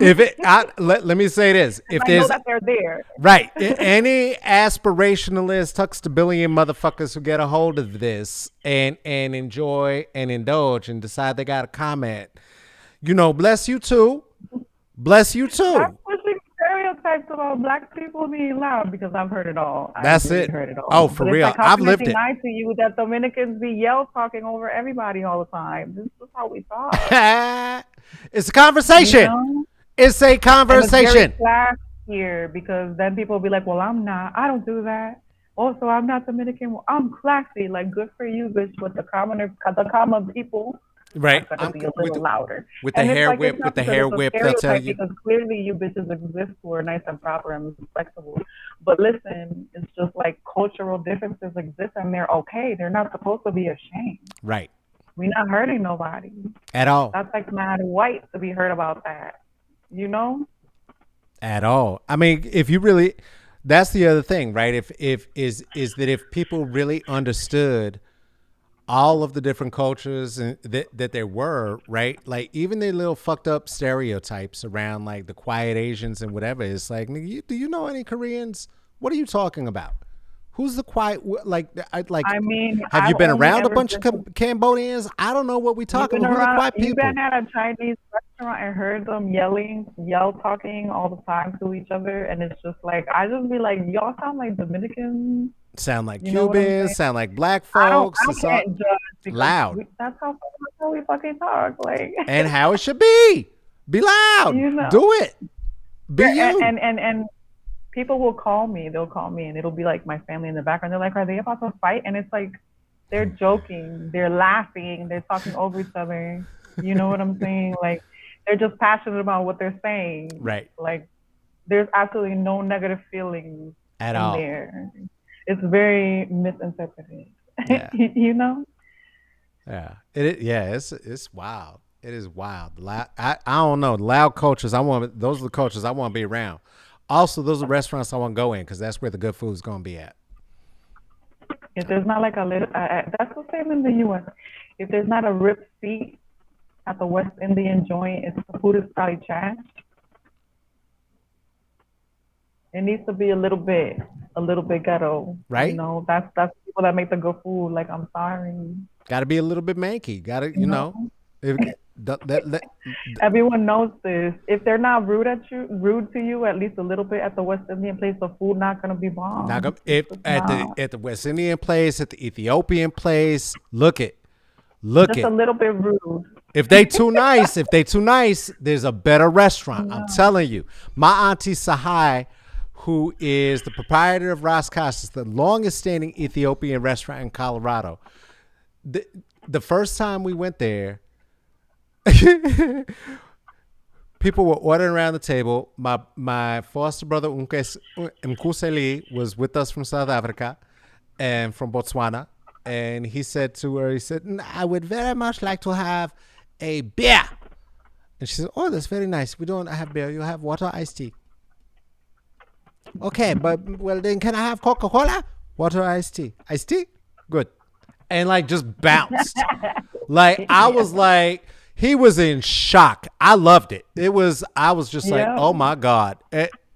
if it, let me say this: if I know there's that they're there. right any aspirationalist, tuxtabilian motherfuckers who get a hold of this and enjoy and indulge and decide they got to comment, bless you too. Bless you Stop too. pushing stereotypes about black people being loud because I've heard it all. I've That's really it. heard it Oh, all. for But it's real. like, how I've can I lived it. deny to you that Dominicans be yell talking over everybody all the time? This is how we talk, It's a you conversation. know? It's a And it's very conversation. class here because then people will be like, well, I'm not. I don't do that. Also, I'm not Dominican. Well, I'm classy. Like, good for you, bitch. But the common people are Right. going to I'm be a little louder. with the And it's hair like, it's whip. With not the because hair it's a whip, they'll tell stereotype you. because clearly you bitches exist who are nice and proper and respectable. But listen, it's just like cultural differences exist and they're okay. They're not supposed to be ashamed. Right. We're not hurting nobody. At all. That's like mad white to be heard about that. You know? At all. I mean, if you really, that's the other thing, right? If is that if people really understood all of the different cultures and that there were, right? Like even the little fucked up stereotypes around like the quiet Asians and whatever. It's like, nigga, do you know any Koreans? What are you talking about? Who's the quiet? Like, I mean, have you I've been only around a ever bunch of been to, Cambodians? I don't know what we you've talking been about. Who the around, quiet you've been people? at a Chinese restaurant and heard them yell talking all the time to each other, and it's just like I just be like, y'all sound like Dominicans. Sound like You know what I'm Cubans, saying? sound like black I don't, folks. I It's all can't judge because loud. that's how we fucking talk. Like, And how it should be. Be loud. you know, Do it. Be and, you. and people will call me. They'll call me, and it'll be like my family in the background. They're like, "Are they about to fight?" And it's like they're joking, they're laughing, they're talking over each other. You know what I'm saying? Like they're just passionate about what they're saying. Right. Like there's absolutely no negative feelings At in all. there. It's very misinterpreted. Yeah. You know? Yeah. It's wild. It is wild. I don't know. Loud cultures. Those are the cultures I want to be around. Also, those are restaurants I want to go in because that's where the good food is going to be at. If there's not like a little, that's the same in the U.S. If there's not a ripped seat at the West Indian joint, it's the food is probably trash. It needs to be a little bit ghetto. Right? You know, that's people that make the good food. Like I'm sorry. Got to be a little bit manky. Got to, You know, if, that, everyone knows this. If they're not rude to you at least a little bit at the West Indian place, the food not gonna be not bomb. gonna, if It's at the West Indian place, at the Ethiopian place, look just it. a little bit rude. If they too nice, there's a better restaurant. I'm telling you. My auntie Sahai, who is the proprietor of Ras Casas, the longest standing Ethiopian restaurant in Colorado. The first time we went there, people were ordering around the table. My foster brother Mkuseli was with us from South Africa and from Botswana. And he said to her, I would very much like to have a beer. And she said, oh, that's very nice. We don't have beer. You have water, iced tea. Okay, but well then can I have Coca-Cola? Water, iced tea. Iced tea? Good. And like just bounced. Like I was like, he was in shock. I loved it. I was just like, oh my God.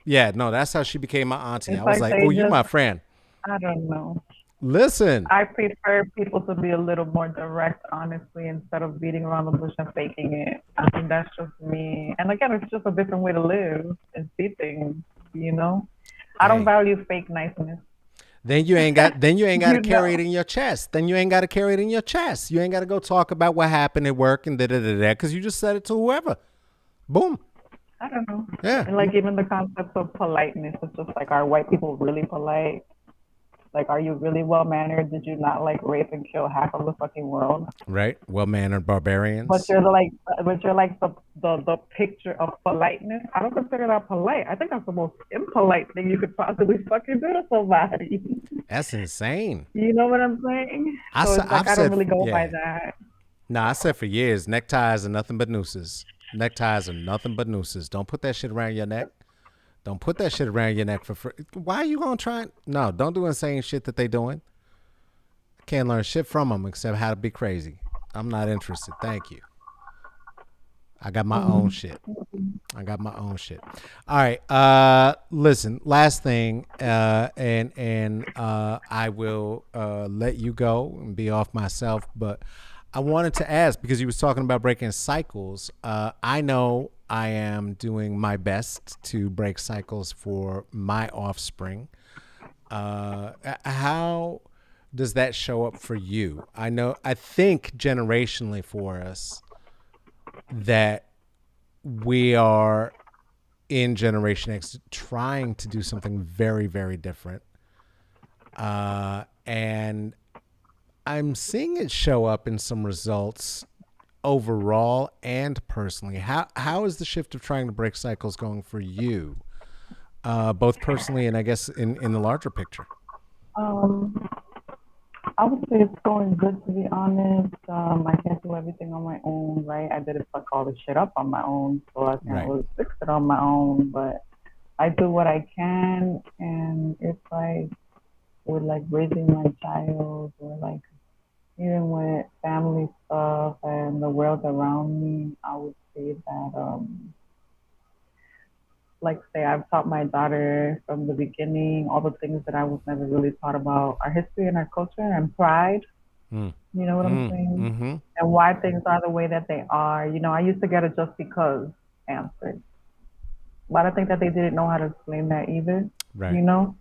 No, that's how she became my auntie. I was like, oh, you're my friend. I don't know. Listen. I prefer people to be a little more direct, honestly, instead of beating around the bush and faking it. I think that's just me. And again, it's just a different way to live and see things, you know? I don't value fake niceness. Then you ain't got to carry it in your chest. You ain't got to go talk about what happened at work and because you just said it to whoever. Boom. I don't know. Yeah. And like even the concept of politeness, it's just like, are white people really polite? Like, are you really well mannered? Did you not like rape and kill half of the fucking world? Right. Well mannered But barbarians. you're the like, but you're like the picture of politeness. I don't consider that polite. I think that's the most impolite thing you could possibly fucking do to somebody. That's insane. You know what I'm saying? So it's like I've I don't said, really go by yeah. that. No, I said for years, neckties are nothing but nooses. Neckties are nothing but nooses. Don't put that shit around your neck. Don't put that shit around your neck for free. Why are you gonna try? No, don't do insane shit that they doing. Can't learn shit from them except how to be crazy. I'm not interested. Thank you. I got my own Mm. shit. I got my own shit. All right. Listen. Last thing, and I will let you go and be off myself. But I wanted to ask because you was talking about breaking cycles. I know I am doing my best to break cycles for my offspring. How does that show up for you? I know. I think generationally for us that we are in Generation X trying to do something very, very different. And I'm seeing it show up in some results overall and personally. How is the shift of trying to break cycles going for you, both personally and I guess in the larger picture? Um, I would say it's going good to be honest. I can't do everything on my own, right? I didn't fuck all the shit up on my own, so I can't Right. really fix it on my own. But I do what I can, and it's like with like raising my child, or like even with family stuff and the world around me, I would say that like say I've taught my daughter from the beginning all the things that I was never really taught about our history and our culture and pride. Mm. You know what I'm Mm. saying? Mm-hmm. And why things are the way that they are. You know, I used to get a just because answer, but I think that they didn't know how to explain that either. Right. You know,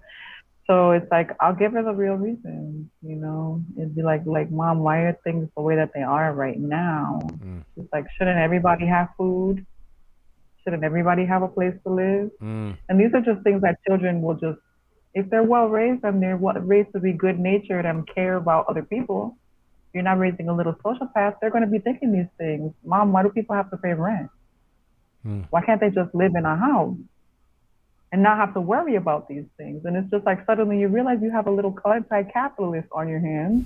so it's like I'll give her the real reason. You know, it'd be like, Mom, why are things the way that they are right now? Mm. It's like, shouldn't everybody have food? Shouldn't everybody have a place to live? Mm. And these are just things that children will just, if they're well raised and they're raised to be good natured and care about other people, you're not raising a little sociopath, they're going to be thinking these things. Mom, why do people have to pay rent? Mm. Why can't they just live in a house and not have to worry about these things? And it's just like suddenly you realize you have a little anti-capitalist on your hands.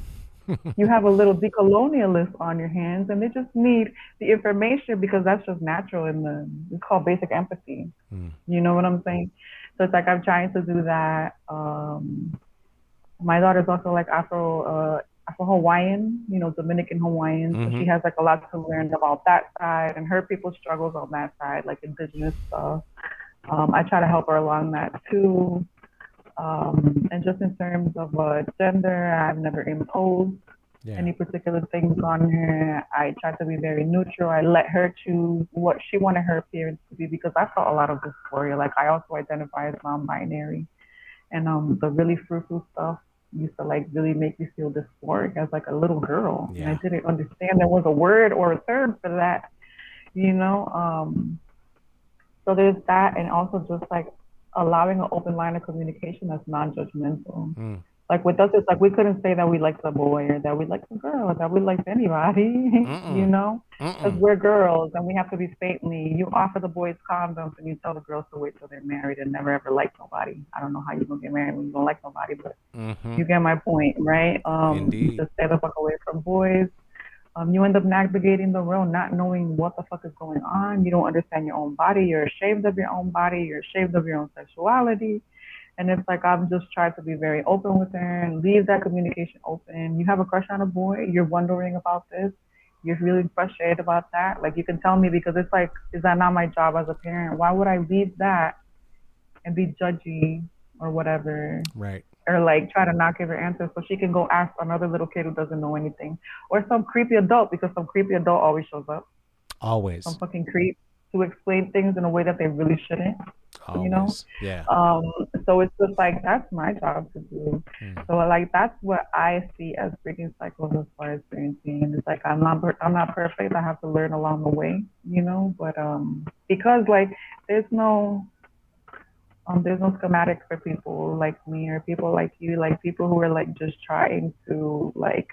You have a little decolonialist on your hands, and they just need the information because that's just natural in them. It's called basic empathy. Mm. You know what I'm saying? So it's like I'm trying to do that. My daughter's also like Afro Hawaiian, you know, Dominican Hawaiian. So she Mm-hmm. has like a lot to learn about that side and her people's struggles on that side, like indigenous stuff. I try to help her along that too. And just in terms of gender, I've never imposed Yeah. any particular things on her. I try to be very neutral. I let her choose what she wanted her appearance to be because I felt a lot of dysphoria. Like I also identify as non-binary, and the really fruitful stuff used to like really make me feel dysphoric as like a little girl, and I Yeah. didn't understand there was a word or a term for that, you know. So there's that, and also just like allowing an open line of communication that's non-judgmental. Mm. Like with us, it's like we couldn't say that we liked the boy or that we liked the girl or that we liked anybody, you Mm-mm. know, because Mm-mm. we're girls and we have to be saintly. You offer the boys condoms and you tell the girls to wait till they're married and never ever like nobody. I don't know how you're gonna get married when you don't like nobody, but Mm-hmm. you get my point, right? You Indeed. just stay the fuck away from boys. You end up navigating the road not knowing what the fuck is going on. You don't understand your own body. You're ashamed of your own body. You're ashamed of your own sexuality. And it's like I'm just trying to be very open with her and leave that communication open. You have a crush on a boy, you're wondering about this, you're really frustrated about that. Like you can tell me because it's like, is that not my job as a parent? Why would I leave that and be judgy or whatever? Right. Or like try to not give her answers so she can go ask another little kid who doesn't know anything. Or some creepy adult because some creepy adult always shows up. Some Always. fucking creep to explain things in a way that they really shouldn't, you know? Always. Yeah. Um, so it's just like that's my job to do. Mm. So like that's what I see as breaking cycles as far as parenting. It's like I'm not perfect. I have to learn along the way, you know. But because like there's no There's no schematic for people like me or people like you, like people who are like just trying to like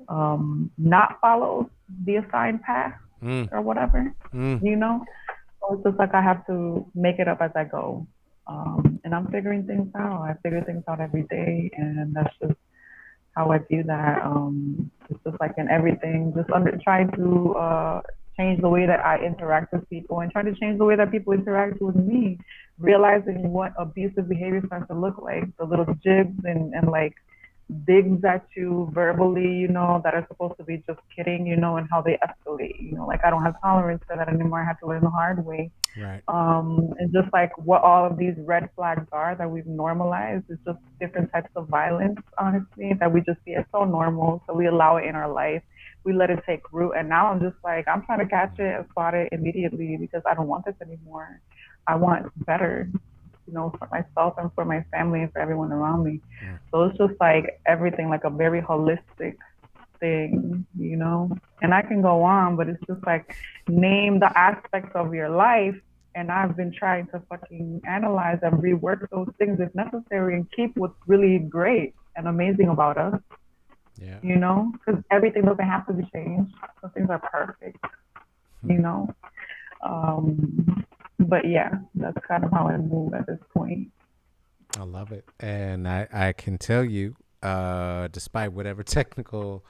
not follow the assigned path Mm, or whatever, mm. you know? So it's just like I have to make it up as I go. And I'm figuring things out. I figure things out every day, and that's just how I view that. It's just like in everything, just trying to change the way that I interact with people and trying to change the way that people interact with me, realizing what abusive behavior starts to look like, the little jibs and like digs at you verbally, that are supposed to be just kidding, and how they escalate, like I don't have tolerance for that anymore. I had to learn the hard way. Right. And just like what all of these red flags are that we've normalized, it's just different types of violence, honestly, that we just see as so normal. So we allow it in our life. We let it take root. And now I'm just like, I'm trying to catch it and spot it immediately because I don't want this anymore. I want better, for myself and for my family and for everyone around me. Mm. So it's just like everything, like a very holistic thing, And I can go on, but it's just like name the aspects of your life. And I've been trying to fucking analyze and rework those things if necessary and keep what's really great and amazing about us, Yeah. Because everything doesn't have to be changed. Some things are perfect, you know. But yeah, that's kind of how I move at this point. I love it. And I can tell you, despite whatever technical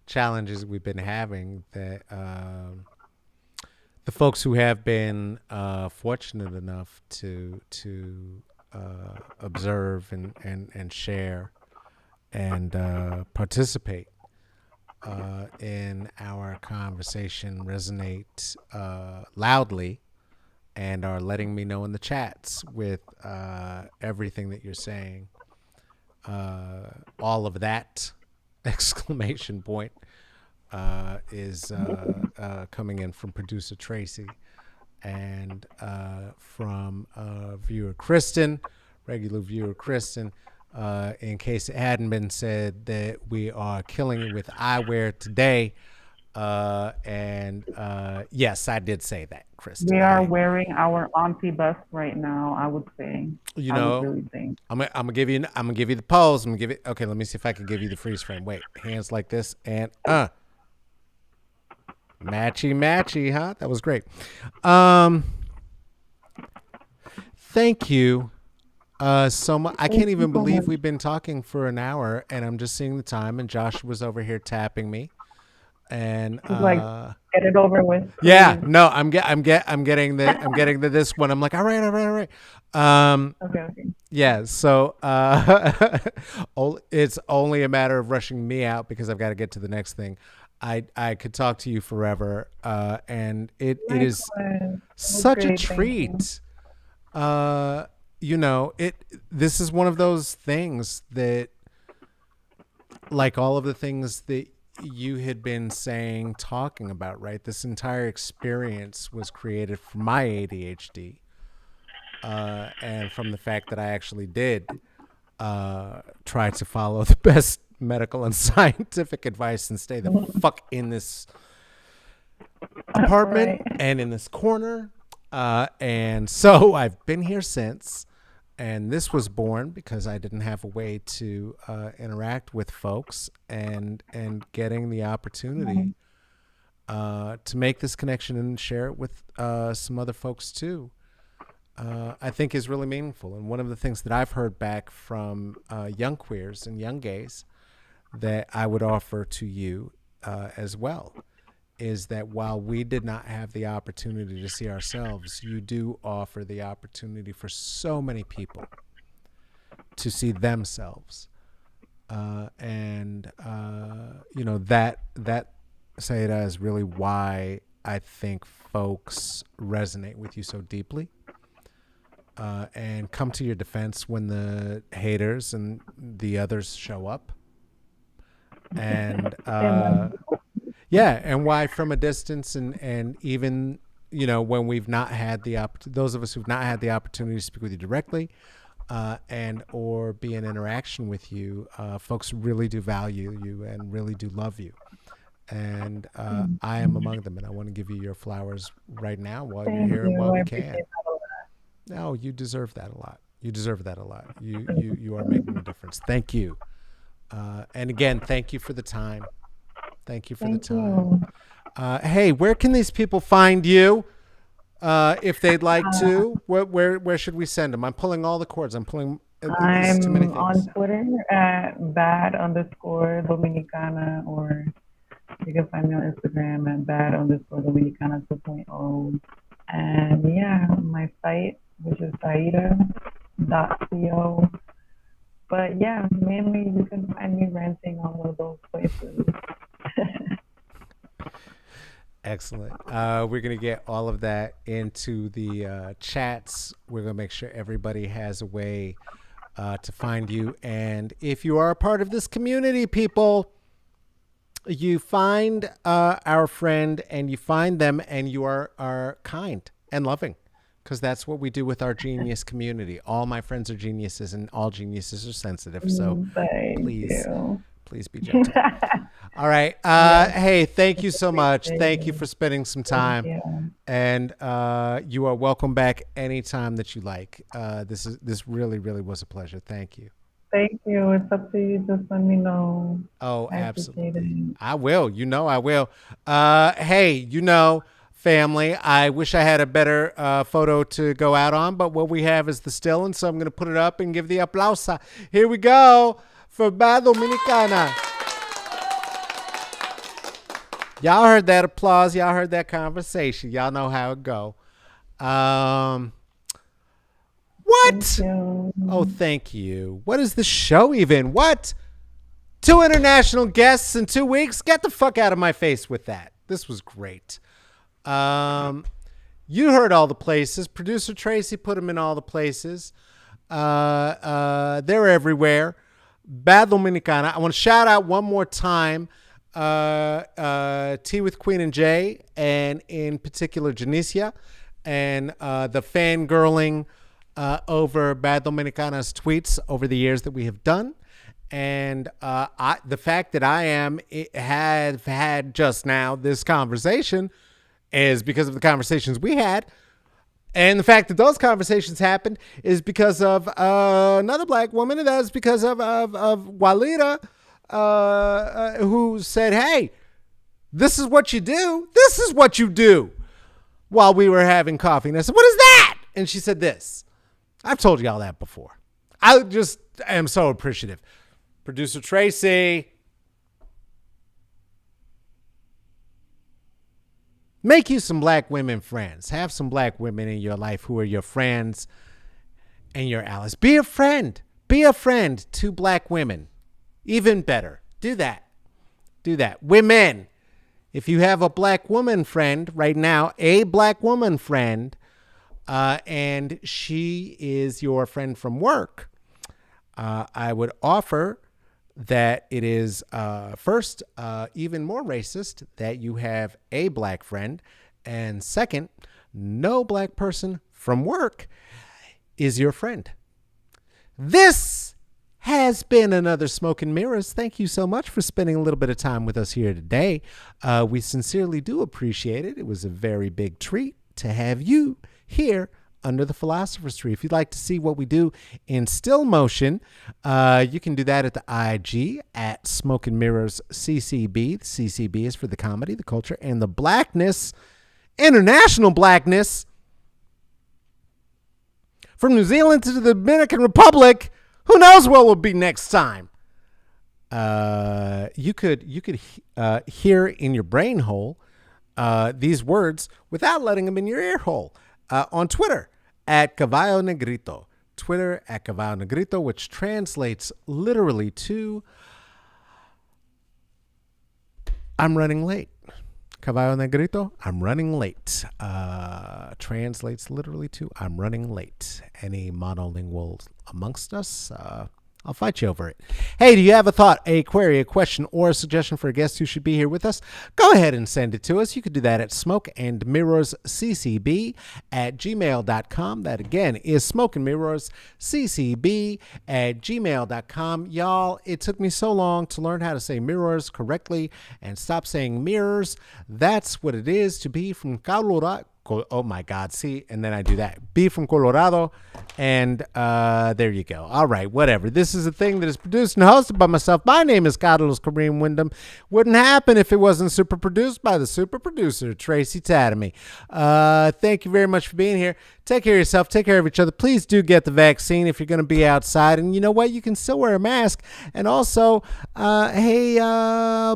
challenges we've been having, that the folks who have been fortunate enough to observe and share and participate in our conversation resonate loudly and are letting me know in the chats with everything that you're saying. All of that exclamation point is coming in from producer Tracy and from viewer Kristen, regular viewer Kristen. In case it hadn't been said, that we are killing it with eyewear today. And yes, I did say that, Kristen. We are wearing our auntie best right now, I would say. You I would know, really think. I'm gonna give you the pose. I'm gonna give it. Okay, let me see if I can give you the freeze frame. Wait, hands like this and matchy matchy, huh? That was great. Thank you. So much. I can't Thank you even so believe much. we've been talking for an hour, and I'm just seeing the time. And Josh was over here tapping me, and It's like, get it over with, yeah, please. no, I'm getting the this one. I'm like, all right, all right, all right. Okay, okay. Yeah, so it's only a matter of rushing me out because I've got to get to the next thing. I could talk to you forever, and it is Likewise. It was such a great. Thank you. treat. It this is one of those things that, like all of the things that you had been saying, talking about, right? This entire experience was created from my ADHD, and from the fact that I actually did try to follow the best medical and scientific advice and stay the fuck in this apartment Right. and in this corner. And so I've been here since. And this was born because I didn't have a way to interact with folks and getting the opportunity to make this connection and share it with some other folks too. I think is really meaningful. And one of the things that I've heard back from young queers and young gays that I would offer to you as well is that while we did not have the opportunity to see ourselves, you do offer the opportunity for so many people to see themselves. And that Zahira is really why I think folks resonate with you so deeply. And come to your defense when the haters and the others show up. And yeah, and why from a distance and even when we've not had those of us who've not had the opportunity to speak with you directly, and or be in interaction with you, folks really do value you and really do love you. And I am among them, and I want to give you your flowers right now while you're Thank here and you. while I we appreciate can. that a lot. No, you deserve that a lot. You deserve that a lot. You are making a difference. Thank you. And again, thank you for the time. Thank you for the Thank time. you. Hey, where can these people find you if they'd like to? Where should we send them? I'm pulling all the cords. I'm pulling. This is too many I'm on things. Twitter at bad_Dominicana, or you can find me on Instagram at bad_Dominicana 2.0. And yeah, my site, which is Zahira.co. But yeah, mainly you can find me renting on one of those places. Excellent. We're going to get all of that into the chats. We're going to make sure everybody has a way to find you. And if you are a part of this community, people, you find our friend and you find them and you are kind and loving, because that's what we do with our genius community. All my friends are geniuses and all geniuses are sensitive. So Thank please, you. please be gentle. All right. Hey, thank you so much. Thank you for spending some time. Yeah. And you are welcome back anytime that you like. This really, really was a pleasure. Thank you. Thank you. It's up to you. Just let me know. Oh, I appreciate absolutely. it. I will. I will. Hey, family, I wish I had a better photo to go out on, but what we have is the still, and so I'm going to put it up and give the aplausa. Here we go for Bad Dominicana. Y'all heard that applause. Y'all heard that conversation. Y'all know how it go. What? Thank you. Oh, thank you. What is the show even? What? 2 international guests in 2 weeks? Get the fuck out of my face with that. This was great. You heard all the places. Producer Tracy put them in all the places. They're everywhere. Bad Dominicana. I want to shout out one more time Tea with Queen and Jay, and in particular Janicia, and the fangirling over Bad Dominicana's tweets over the years that we have done. And the fact that have had just now this conversation is because of the conversations we had. And the fact that those conversations happened is because of another black woman, and that's because of Walida, who said, hey, this is what you do. This is what you do, while we were having coffee. And I said, what is that? And she said this. I've told you all that before. I just am so appreciative. Producer Tracy, make you some black women friends. Have some black women in your life who are your friends and your allies. Be a friend. Be a friend to black women. Even better. Do that. Do that. Women, if you have a black woman friend right now, a black woman friend, and she is your friend from work, I would offer that it is first, even more racist that you have a black friend, and second, no black person from work is your friend. This has been another Smoke and Mirrors. Thank you so much for spending a little bit of time with us here today. We sincerely do appreciate it. It was a very big treat to have you here under the Philosopher's Tree. If you'd like to see what we do in still motion, you can do that at the IG at Smoke and Mirrors CCB. The CCB is for the comedy, the culture, and the blackness, international blackness. From New Zealand to the Dominican Republic, who knows what will be next time? You could hear in your brain hole these words without letting them in your ear hole. On Twitter at Caballo Negrito. Twitter at Caballo Negrito, which translates literally to I'm running late. Caballo Negrito, I'm running late. Translates literally to I'm running late. Any monolinguals amongst us? I'll fight you over it. Hey, do you have a thought, a query, a question, or a suggestion for a guest who should be here with us? Go ahead and send it to us. You can do that at smokeandmirrorsccb@gmail.com. That again is smokeandmirrorsccb@gmail.com. Y'all, it took me so long to learn how to say mirrors correctly and stop saying mirrors. That's what it is to be from Cabrera, Oh my God. See, and then I do that. B from Colorado. And there you go. All right, whatever. This is a thing that is produced and hosted by myself. My name is Carlos Kareem Wyndham. Wouldn't happen if it wasn't super produced by the super producer, Tracy Tatamy. Thank you very much for being here. Take care of yourself. Take care of each other. Please do get the vaccine if you're going to be outside. And you know what? You can still wear a mask. And also, hey,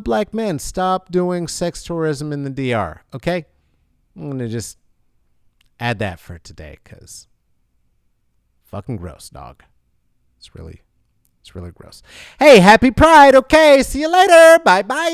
black men, stop doing sex tourism in the DR. Okay? I'm going to just add that for today because fucking gross, dog. It's really gross. Hey, happy Pride. Okay, see you later. Bye-bye.